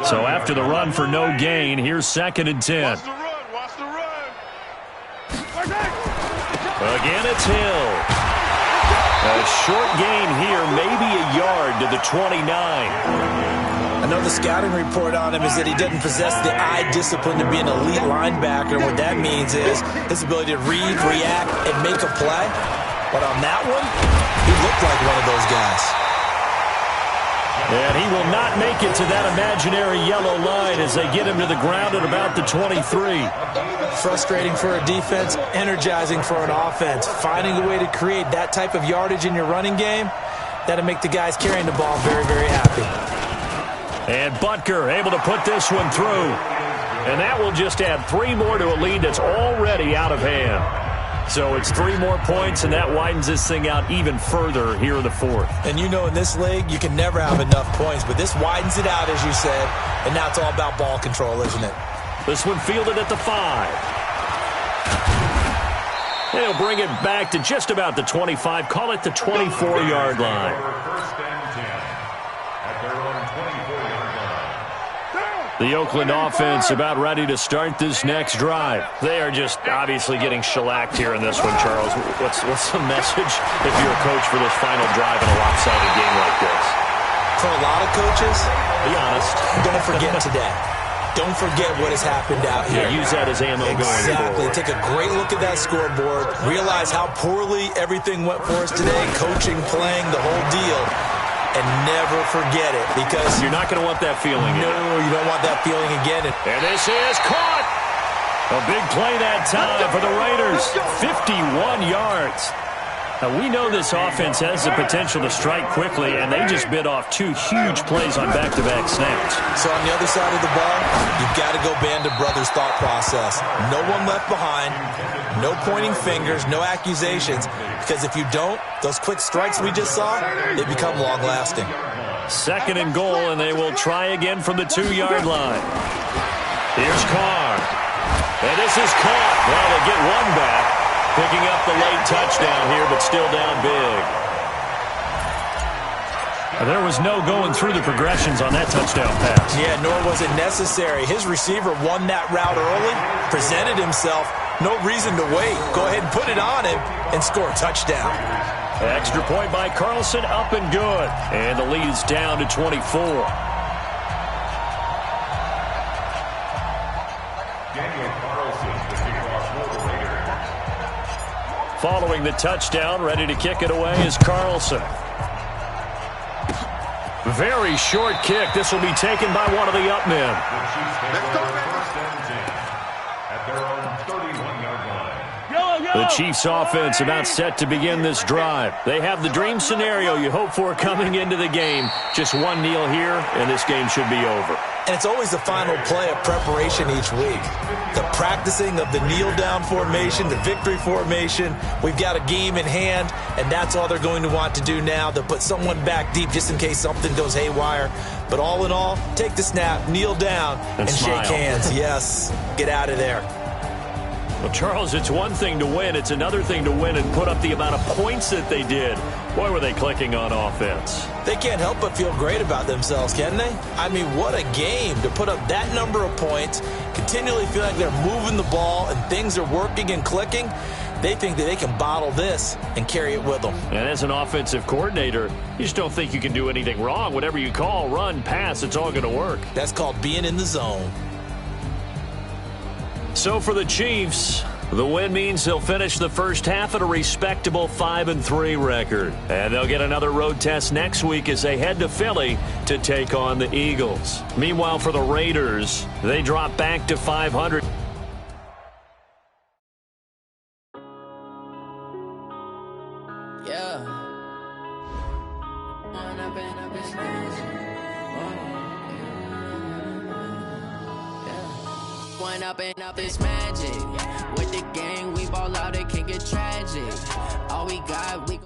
So after the run for no gain, here's 2nd and 10. Watch the run. Watch the run. Again, it's Hill. A short gain here, maybe a yard to the 29. I know the scouting report on him is that he doesn't possess the eye discipline to be an elite linebacker. What that means is his ability to read, react, and make a play. But on that one, he looked like one of those guys. And he will not make it to that imaginary yellow line as they get him to the ground at about the 23. Frustrating for a defense, energizing for an offense. Finding a way to create that type of yardage in your running game, that'll make the guys carrying the ball very, very happy. And Butker able to put this one through. And that will just add 3 more to a lead that's already out of hand. So it's 3 more points, and that widens this thing out even further here in the 4th. And you know in this league, you can never have enough points, but this widens it out, as you said, and now it's all about ball control, isn't it? This one fielded at the 5. They'll bring it back to just about the 25. Call it the 24-yard line. 1st and 10. At their own 24-yard line. The Oakland offense about ready to start this next drive. They are just obviously getting shellacked here in this one, Charles. What's the message if you're a coach for this final drive in a lopsided game like this? For a lot of coaches, be honest, don't forget today. Don't forget what has happened out here. Yeah, use that as ammo going forward. Exactly. Take a great look at that scoreboard. Realize how poorly everything went for us today. Coaching, playing, the whole deal. And never forget it, because you're not going to want that feeling. No, you don't want that feeling again. And this is caught. A big play that time for the Raiders. 51 yards. Now, we know this offense has the potential to strike quickly, and they just bit off 2 huge plays on back-to-back snaps. So on the other side of the ball, you've got to go band of brothers thought process. No one left behind, no pointing fingers, no accusations, because if you don't, those quick strikes we just saw, they become long-lasting. 2nd and goal, and they will try again from the 2-yard line. Here's Carr. And this is caught. Well, they get one back. Picking up the late touchdown here, but still down big. There was no going through the progressions on that touchdown pass. Yeah, nor was it necessary. His receiver won that route early, presented himself. No reason to wait. Go ahead and put it on him and score a touchdown. Extra point by Carlson, up and good. And the lead is down to 24. Following the touchdown, ready to kick it away is Carlson. Very short kick. This will be taken by one of the up men. Let's go, first and 10 at their own 31-yard line. The Chiefs offense about set to begin this drive. They have the dream scenario you hope for coming into the game. Just one kneel here, and this game should be over. And it's always the final play of preparation each week. The practicing of the kneel-down formation, the victory formation. We've got a game in hand, and that's all they're going to want to do now. They'll put someone back deep just in case something goes haywire. But all in all, take the snap, kneel down, and shake hands. Yes, get out of there. Well, Charles, it's one thing to win. It's another thing to win and put up the amount of points that they did. Boy, were they clicking on offense. They can't help but feel great about themselves, can they? I mean, what a game to put up that number of points, continually feel like they're moving the ball and things are working and clicking. They think that they can bottle this and carry it with them. And as an offensive coordinator, you just don't think you can do anything wrong. Whatever you call, run, pass, it's all going to work. That's called being in the zone. So for the Chiefs, the win means they'll finish the first half at a respectable 5-3 record. And they'll get another road test next week as they head to Philly to take on the Eagles. Meanwhile, for the Raiders, they drop back to 500. Up is magic. With the gang, we ball out, it can get tragic. All we got, we.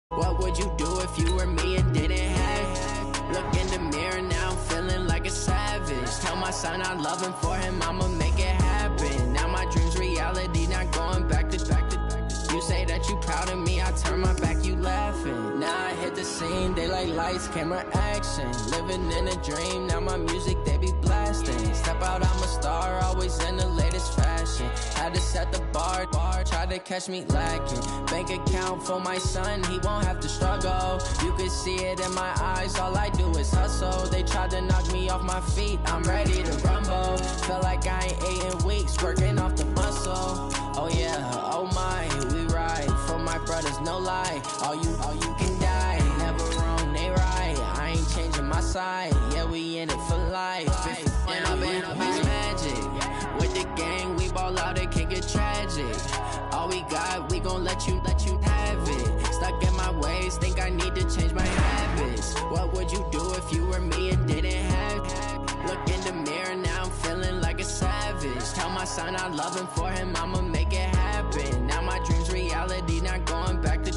What would you do if you were me and didn't have? Look in the mirror now, I'm feeling like a savage. Tell my son I love him, for him I'ma make it happen. Now my dream's reality, not going back to. You say that you proud of me, I turn my back, you laughing. Now I hit the scene, they like lights, camera, action. Living in a dream, now my music, they be blasting. Step out, I'm a star, always in the latest fashion. Had to set the bar, try to catch me lacking. Bank account for my son, he won't have to struggle. You can see it in my eyes, all I do is hustle. They tried to knock me off my feet, I'm ready to rumble. Feel like I ain't ate in weeks, working off the muscle. Oh yeah, oh my, we ride for my brothers, no lie. All you can die, never wrong, they right. I ain't changing my side, yeah, we in it for life. And I've been up is magic. With the gang, we ball out, it can get tragic. All we got, we gon' let you have it. Stuck in my ways, think I need to change my habits. What would you do if you were me and didn't have? Look in the mirror, now I'm feeling like a savage. Tell my son I love him, for him I'ma make it happen. Now my dream's reality, not going back to.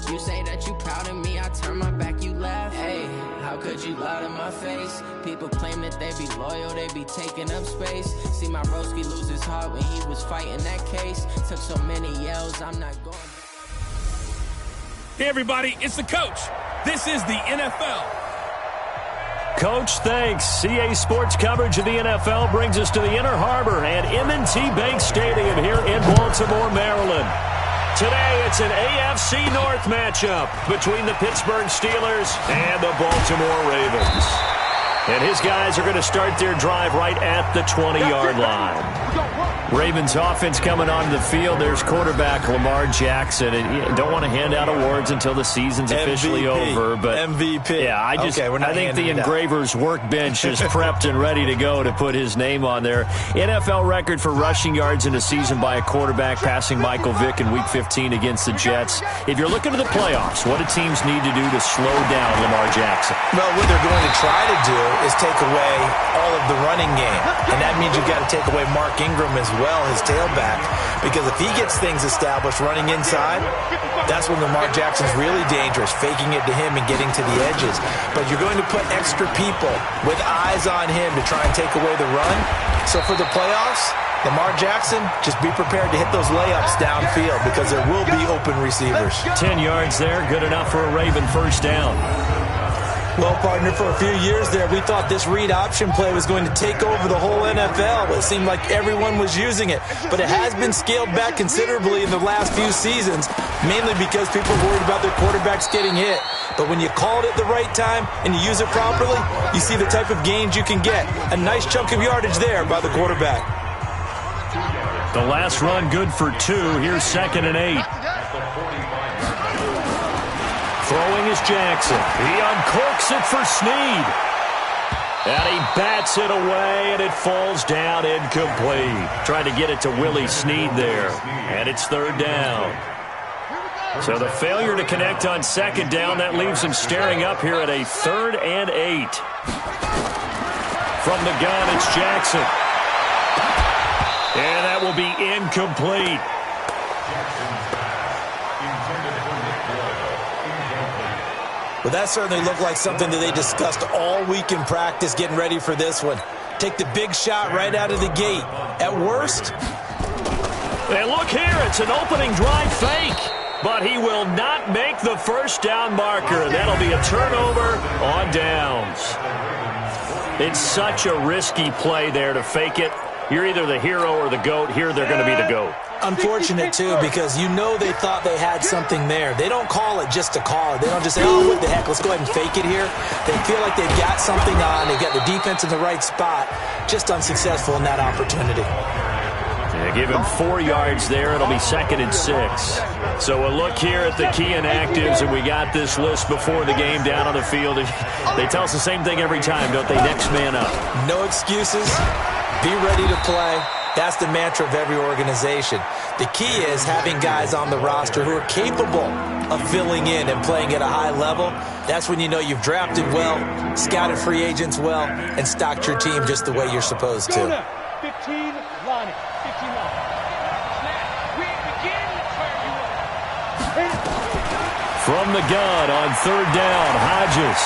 You say that you proud of me, I turn my back, you laugh. Hey, how could you lie to my face? People claim that they be loyal, they be taking up space. See my broski lose his heart when he was fighting that case. Took so many yells, I'm not going. Hey everybody, it's the coach. This is the NFL. Coach, thanks. CA Sports coverage of the NFL brings us to the Inner Harbor at M&T Bank Stadium here in Baltimore, Maryland. Today, it's an AFC North matchup between the Pittsburgh Steelers and the Baltimore Ravens. And his guys are going to start their drive right at the 20-yard line. Ravens offense coming onto the field. There's quarterback Lamar Jackson. And you don't want to hand out awards until the season's officially over. But MVP. Yeah, I think the engraver's workbench is prepped and ready to go to put his name on there. NFL record for rushing yards in a season by a quarterback, passing Michael Vick in Week 15 against the Jets. If you're looking to the playoffs, what do teams need to do to slow down Lamar Jackson? Well, what they're going to try to do is take away all of the running game. And that means you've got to take away Mark Ingram as well, his tailback. Because if he gets things established running inside, that's when Lamar Jackson's really dangerous, faking it to him and getting to the edges. But you're going to put extra people with eyes on him to try and take away the run. So for the playoffs, Lamar Jackson, just be prepared to hit those layups downfield because there will be open receivers. 10 yards there, good enough for a Raven first down. Well, partner, for a few years there, we thought this read option play was going to take over the whole NFL. It seemed like everyone was using it, but it has been scaled back considerably in the last few seasons, mainly because people are worried about their quarterbacks getting hit. But when you call it at the right time and you use it properly, you see the type of gains you can get. A nice chunk of yardage there by the quarterback. The last run good for 2. Here's 2nd and 8. Throwing is Jackson. He uncorks it for Snead. And he bats it away, and it falls down incomplete. Trying to get it to Willie Snead there. And it's third down. So the failure to connect on second down, that leaves him staring up here at a 3rd and 8. From the gun, it's Jackson. And that will be incomplete. Well, that certainly looked like something that they discussed all week in practice getting ready for this one. Take the big shot right out of the gate. At worst. And look here, it's an opening drive fake. But he will not make the first down marker. That'll be a turnover on downs. It's such a risky play there to fake it. You're either the hero or the GOAT. Here they're going to be the GOAT. Unfortunate, too, because you know they thought they had something there. They don't call it just to call it. They don't just say, oh, what the heck, let's go ahead and fake it here. They feel like they've got something on. They've got the defense in the right spot. Just unsuccessful in that opportunity. They give him 4 yards there. It'll be 2nd and 6. So a look here at the key inactives, and we got this list before the game down on the field. They tell us the same thing every time, don't they? Next man up. No excuses. Be ready to play. That's the mantra of every organization. The key is having guys on the roster who are capable of filling in and playing at a high level. That's when you know you've drafted well, scouted free agents well, and stocked your team just the way you're supposed to. 15 line it. 15 line. From the gun on 3rd down, Hodges.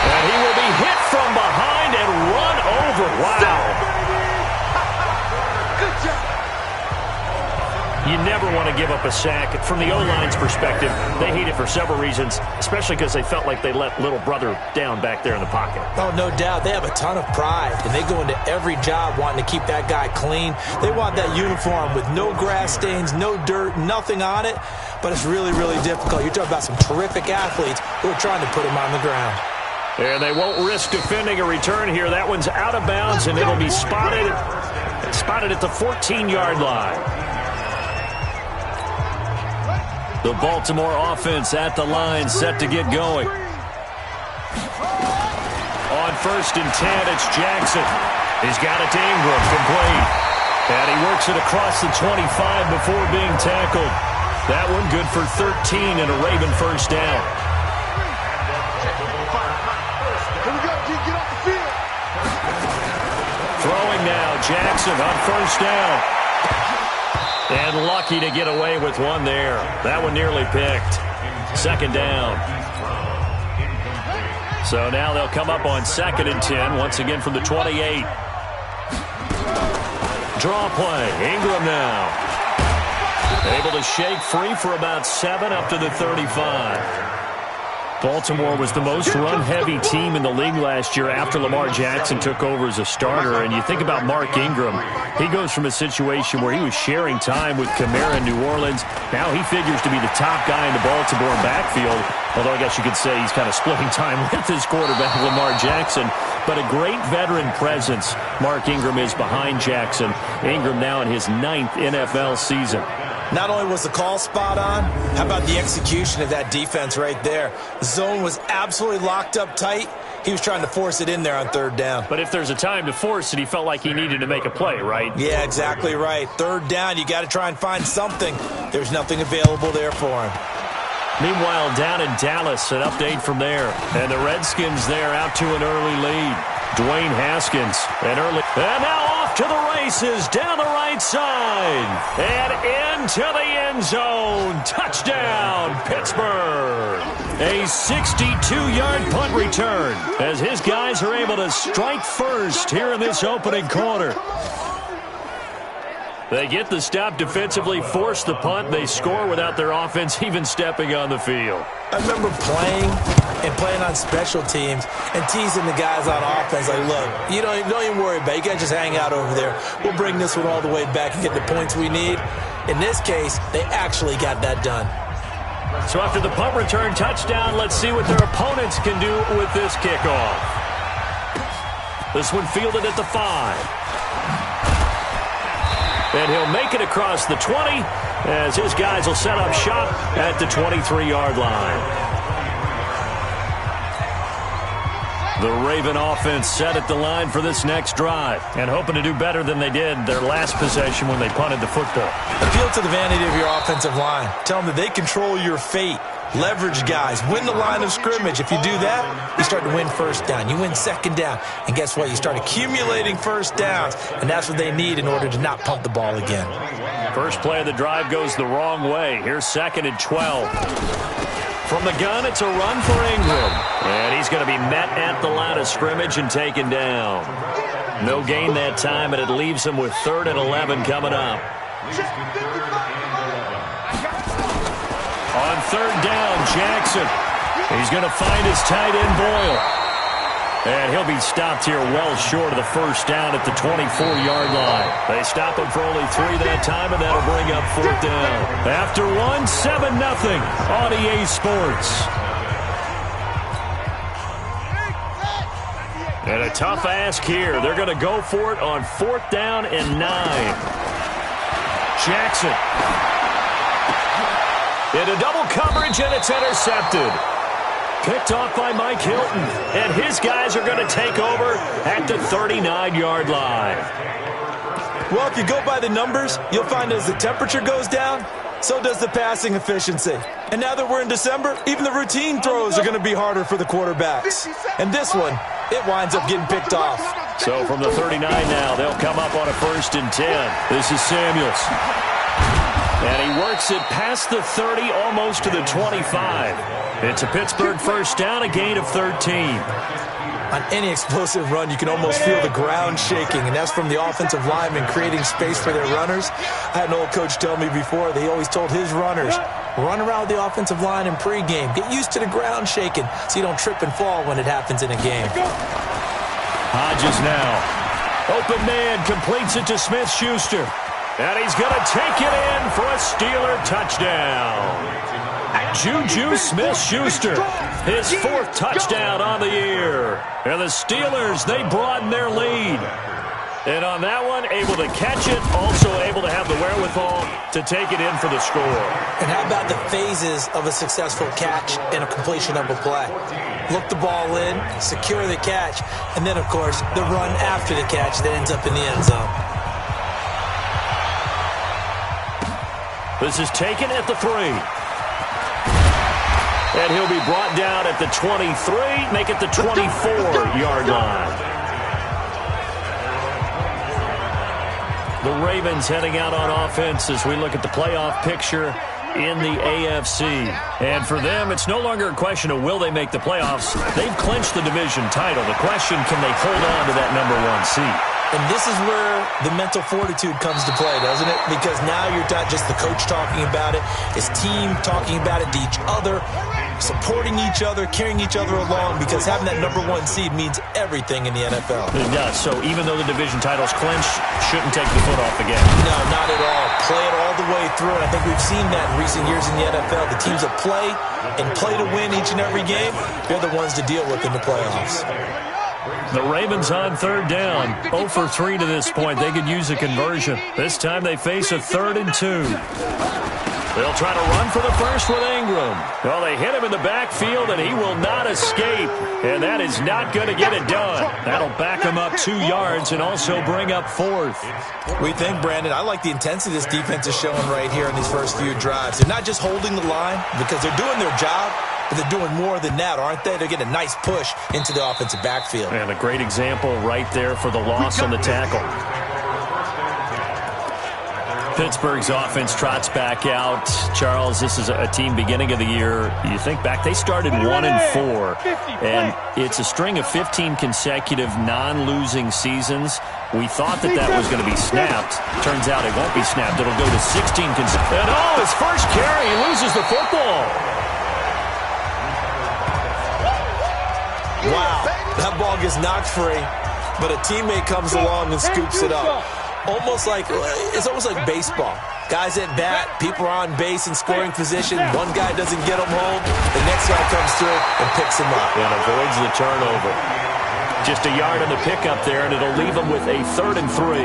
And he will be hit from behind and run over. Wow. Good job. You never want to give up a sack. From the O-line's perspective, they hate it for several reasons, especially because they felt like they let little brother down back there in the pocket. Oh, no doubt. They have a ton of pride, and they go into every job wanting to keep that guy clean. They want that uniform with no grass stains, no dirt, nothing on it. But it's really, really difficult. You're talking about some terrific athletes who are trying to put him on the ground. And they won't risk defending a return here. That one's out of bounds, and it'll be spotted at the 14-yard line. The Baltimore offense at the line, set to get going. On 1st and 10, it's Jackson. He's got it to Ingram, complete. And he works it across the 25 before being tackled. That one good for 13 and a Raven first down. Here we go, G. Get off the field. Throwing now, Jackson on 1st down. And lucky to get away with one there. That one nearly picked. 2nd down. So now they'll come up on 2nd and 10, once again from the 28. Draw play, Ingram now. Able to shake free for about 7 up to the 35. Baltimore was the most run-heavy team in the league last year after Lamar Jackson took over as a starter. And you think about Mark Ingram, he goes from a situation where he was sharing time with Kamara in New Orleans. Now he figures to be the top guy in the Baltimore backfield, although I guess you could say he's kind of splitting time with his quarterback, Lamar Jackson. But a great veteran presence Mark Ingram is behind Jackson. Ingram now in his 9th NFL season. Not only was the call spot on, how about the execution of that defense right there? The zone was absolutely locked up tight. He was trying to force it in there on 3rd down. But if there's a time to force it, he felt like he needed to make a play, right? Yeah, exactly right. 3rd down, you got to try and find something. There's nothing available there for him. Meanwhile, down in Dallas, an update from there. And the Redskins there out to an early lead. Dwayne Haskins, and now off to the races, down the right side, and into the end zone. Touchdown, Pittsburgh. A 62-yard punt return as his guys are able to strike first here in this opening quarter. They get the stop defensively, force the punt. They score without their offense even stepping on the field. I remember playing on special teams and teasing the guys on offense like, look, you don't even worry about it. You got to just hang out over there. We'll bring this one all the way back and get the points we need. In this case, they actually got that done. So after the punt return touchdown, let's see what their opponents can do with this kickoff. This one fielded at the 5. And he'll make it across the 20 as his guys will set up shop at the 23-yard line. The Raven offense set at the line for this next drive and hoping to do better than they did their last possession when they punted the football. Appeal to the vanity of your offensive line. Tell them that they control your fate. Leverage guys. Win the line of scrimmage. If you do that, you start to win first down. You win second down. And guess what? You start accumulating first downs. And that's what they need in order to not pump the ball again. First play of the drive goes the wrong way. Here's 2nd and 12. From the gun, it's a run for Ingram. And he's going to be met at the line of scrimmage and taken down. No gain that time, and it leaves him with 3rd and 11 coming up. On 3rd down, Jackson. He's going to find his tight end, Boyle. And he'll be stopped here well short of the first down at the 24-yard line. They stop him for only 3 that time, and that'll bring up 4th down. After 1, 7-0 on EA Sports. And a tough ask here. They're going to go for it on 4th down and 9. Jackson. Into double coverage, and it's intercepted. Picked off by Mike Hilton, and his guys are going to take over at the 39-yard line. Well, if you go by the numbers, you'll find as the temperature goes down, so does the passing efficiency. And now that we're in December, even the routine throws are going to be harder for the quarterbacks. And this one, it winds up getting picked off. So from the 39 now, they'll come up on a 1st and 10. This is Samuels. And he works it past the 30, almost to the 25. It's a Pittsburgh first down, a gain of 13. On any explosive run, you can almost feel the ground shaking, and that's from the offensive linemen creating space for their runners. I had an old coach tell me before that he always told his runners, run around the offensive line in pregame. Get used to the ground shaking so you don't trip and fall when it happens in a game. Hodges now. Open man completes it to Smith-Schuster. And he's going to take it in for a Steeler touchdown. Juju Smith-Schuster, his 4th touchdown on the year. And the Steelers, they broaden their lead. And on that one, able to catch it, also able to have the wherewithal to take it in for the score. And how about the phases of a successful catch and a completion of a play? Look the ball in, secure the catch, and then, of course, the run after the catch that ends up in the end zone. This is taken at the 3. And he'll be brought down at the 23, make it the 24-yard line. The Ravens heading out on offense as we look at the playoff picture in the AFC. And for them, it's no longer a question of will they make the playoffs. They've clinched the division title. The question, can they hold on to that number 1 seed? And this is where the mental fortitude comes to play, doesn't it? Because now you're not just the coach talking about it, it's team talking about it to each other, supporting each other, carrying each other along, because having that number 1 seed means everything in the NFL. It does. So even though the division title's clinched, shouldn't take the foot off the gas. No, not at all. Play it all the way through, and I think we've seen that in recent years in the NFL. The teams that play and play to win each and every game, they're the ones to deal with in the playoffs. The Ravens on 3rd down. 0 for 3 to this point. They could use a conversion. This time they face a 3rd and 2. They'll try to run for the first with Ingram. Well, they hit him in the backfield, and he will not escape. And that is not going to get it done. That'll back him up 2 yards and also bring up 4th. We think, Brandon, I like the intensity this defense is showing right here in these first few drives. They're not just holding the line because they're doing their job, but they're doing more than that, aren't they? They're getting a nice push into the offensive backfield. And a great example right there for the loss on the tackle. Pittsburgh's offense trots back out. Charles, this is a team beginning of the year. You think back, they started 1-4, and it's a string of 15 consecutive non-losing seasons. We thought that was going to be snapped. Turns out it won't be snapped. It'll go to 16 consecutive. And his first carry, he loses the football. Wow, that ball gets knocked free, but a teammate comes along and scoops it up. It's almost like baseball. Guys at bat, people are on base in scoring position. One guy doesn't get him home. The next guy comes through and picks him up. And avoids the turnover. Just a yard on the pickup there, and it'll leave him with a 3rd and 3.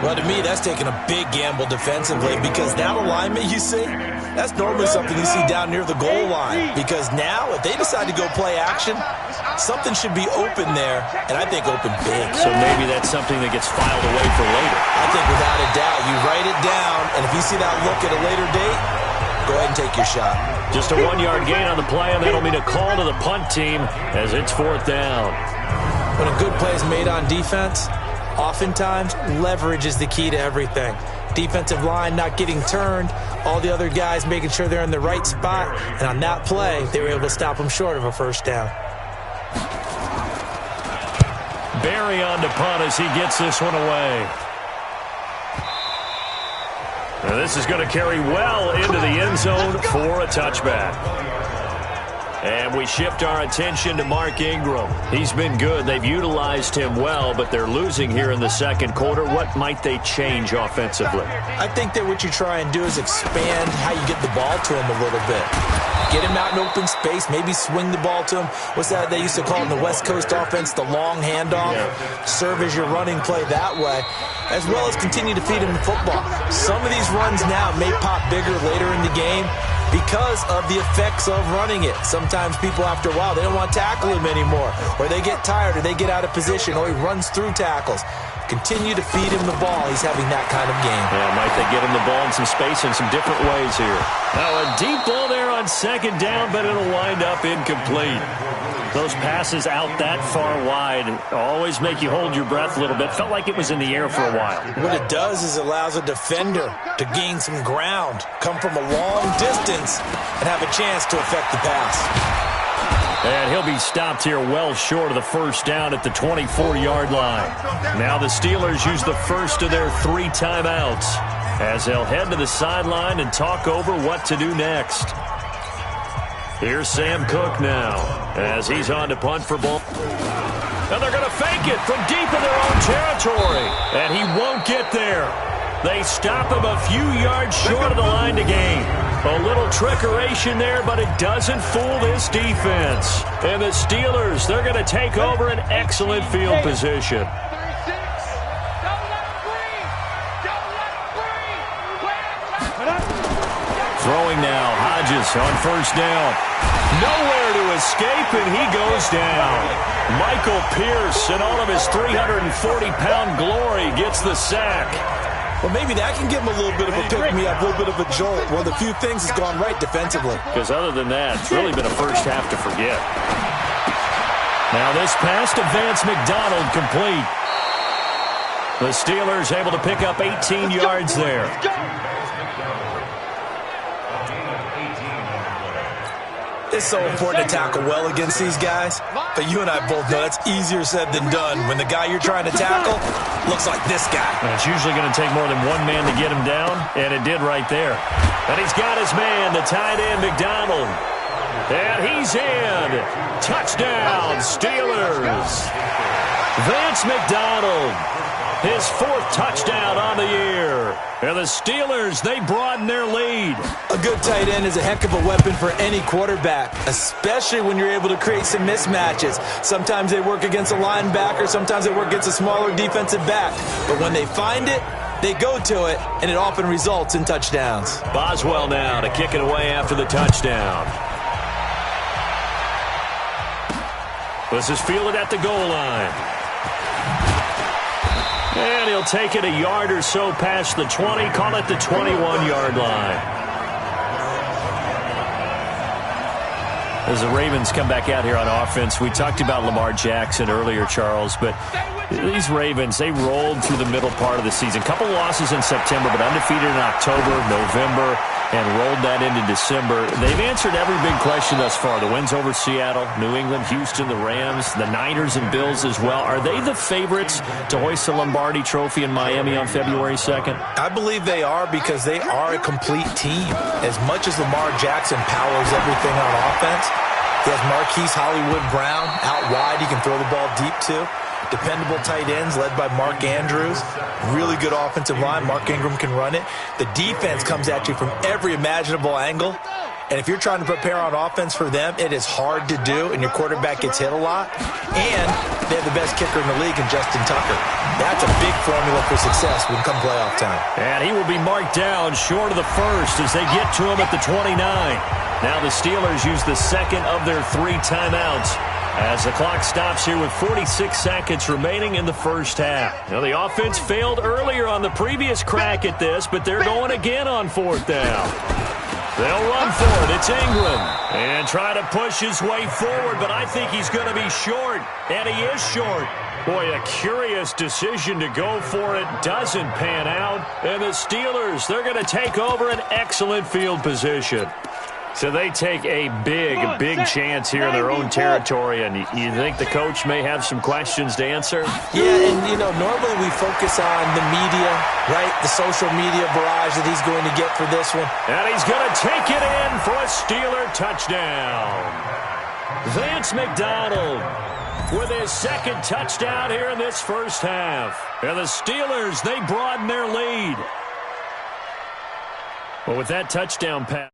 Well, to me, that's taking a big gamble defensively because that alignment you see, that's normally something you see down near the goal line. Because now, if they decide to go play action, something should be open there, and I think open big. So maybe that's something that gets filed away for later. I think without a doubt, you write it down, and if you see that look at a later date, go ahead and take your shot. Just a 1-yard gain on the play, and that'll mean a call to the punt team as it's 4th down. When a good play is made on defense, oftentimes leverage is the key to everything. Defensive line not getting turned, all the other guys making sure they're in the right spot, and on that play, they were able to stop them short of a first down. Barry on to punt as he gets this one away. Now this is going to carry well into the end zone for a touchback. And we shift our attention to Mark Ingram. He's been good. They've utilized him well, but they're losing here in the second quarter. What might they change offensively? I think that what you try and do is expand how you get the ball to him a little bit. Get him out in open space, maybe swing the ball to him. What's that they used to call in the West Coast offense, the long handoff? Yeah. Serve as your running play that way, as well as continue to feed him the football. Some of these runs now may pop bigger later in the game because of the effects of running it. Sometimes people, after a while, they don't want to tackle him anymore, or they get tired, or they get out of position, or he runs through tackles. Continue to feed him the ball. He's having that kind of game. Yeah, might they get him the ball in some space in some different ways here. Now a deep ball there on 2nd down, but it'll wind up incomplete. Those passes out that far wide always make you hold your breath a little bit. Felt like it was in the air for a while. What it does is it allows a defender to gain some ground, come from a long distance, and have a chance to affect the pass. And he'll be stopped here well short of the first down at the 24-yard line. Now the Steelers use the first of their 3 timeouts as they'll head to the sideline and talk over what to do next. Here's Sam Cook now as he's on to punt for ball. And they're going to fake it from deep in their own territory. And he won't get there. They stop him a few yards short of the line to gain. A little trickeration there, but it doesn't fool this defense. And the Steelers, they're going to take over an excellent field position. Throwing now, Hodges on first down. Nowhere to escape, and he goes down. Michael Pierce, in all of his 340-pound glory, gets the sack. Well, maybe that can give him a little bit of a pick-me-up, a little bit of a jolt. One of the few things has gone right defensively. Because other than that, it's really been a first half to forget. Now this pass to Vance McDonald complete. The Steelers able to pick up 18 yards there. It's so important to tackle well against these guys, but you and I both know that's easier said than done when the guy you're trying to tackle looks like this guy. And it's usually going to take more than one man to get him down, and it did right there. And he's got his man, the tight end, McDonald. And he's in. Touchdown, Steelers. Vance McDonald, his 4th touchdown on the year. And the Steelers, they broaden their lead. A good tight end is a heck of a weapon for any quarterback, especially when you're able to create some mismatches. Sometimes they work against a linebacker, sometimes they work against a smaller defensive back. But when they find it, they go to it, and it often results in touchdowns. Boswell now to kick it away after the touchdown. This is fielded at the goal line. And he'll take it a yard or so past the 20, call it the 21-yard line. As the Ravens come back out here on offense, we talked about Lamar Jackson earlier, Charles, but these Ravens, they rolled through the middle part of the season. Couple losses in September, but undefeated in October, November, and rolled that into December. They've answered every big question thus far. The wins over Seattle, New England, Houston, the Rams, the Niners, and Bills as well. Are they the favorites to hoist the Lombardi Trophy in Miami on February 2nd? I believe they are because they are a complete team. As much as Lamar Jackson powers everything on offense, he has Marquise Hollywood Brown out wide he can throw the ball deep to. Dependable tight ends led by Mark Andrews. Really good offensive line. Mark Ingram can run it. The defense comes at you from every imaginable angle. And if you're trying to prepare on offense for them, it is hard to do, and your quarterback gets hit a lot. And they have the best kicker in the league in Justin Tucker. That's a big formula for success when come playoff time. And he will be marked down short of the first as they get to him at the 29. Now the Steelers use the second of their 3 timeouts as the clock stops here with 46 seconds remaining in the first half. Now the offense failed earlier on the previous crack at this, but they're going again on 4th down. They'll run for it. It's Ingram. And try to push his way forward, but I think he's going to be short. And he is short. Boy, a curious decision to go for it. Doesn't pan out. And the Steelers, they're going to take over an excellent field position. So they take a big chance here in their own territory, and you think the coach may have some questions to answer? Yeah, and, normally we focus on the media, right, the social media barrage that he's going to get for this one. And he's going to take it in for a Steeler touchdown. Vance McDonald with his second touchdown here in this first half. And the Steelers, they broaden their lead. Well, with that touchdown pass.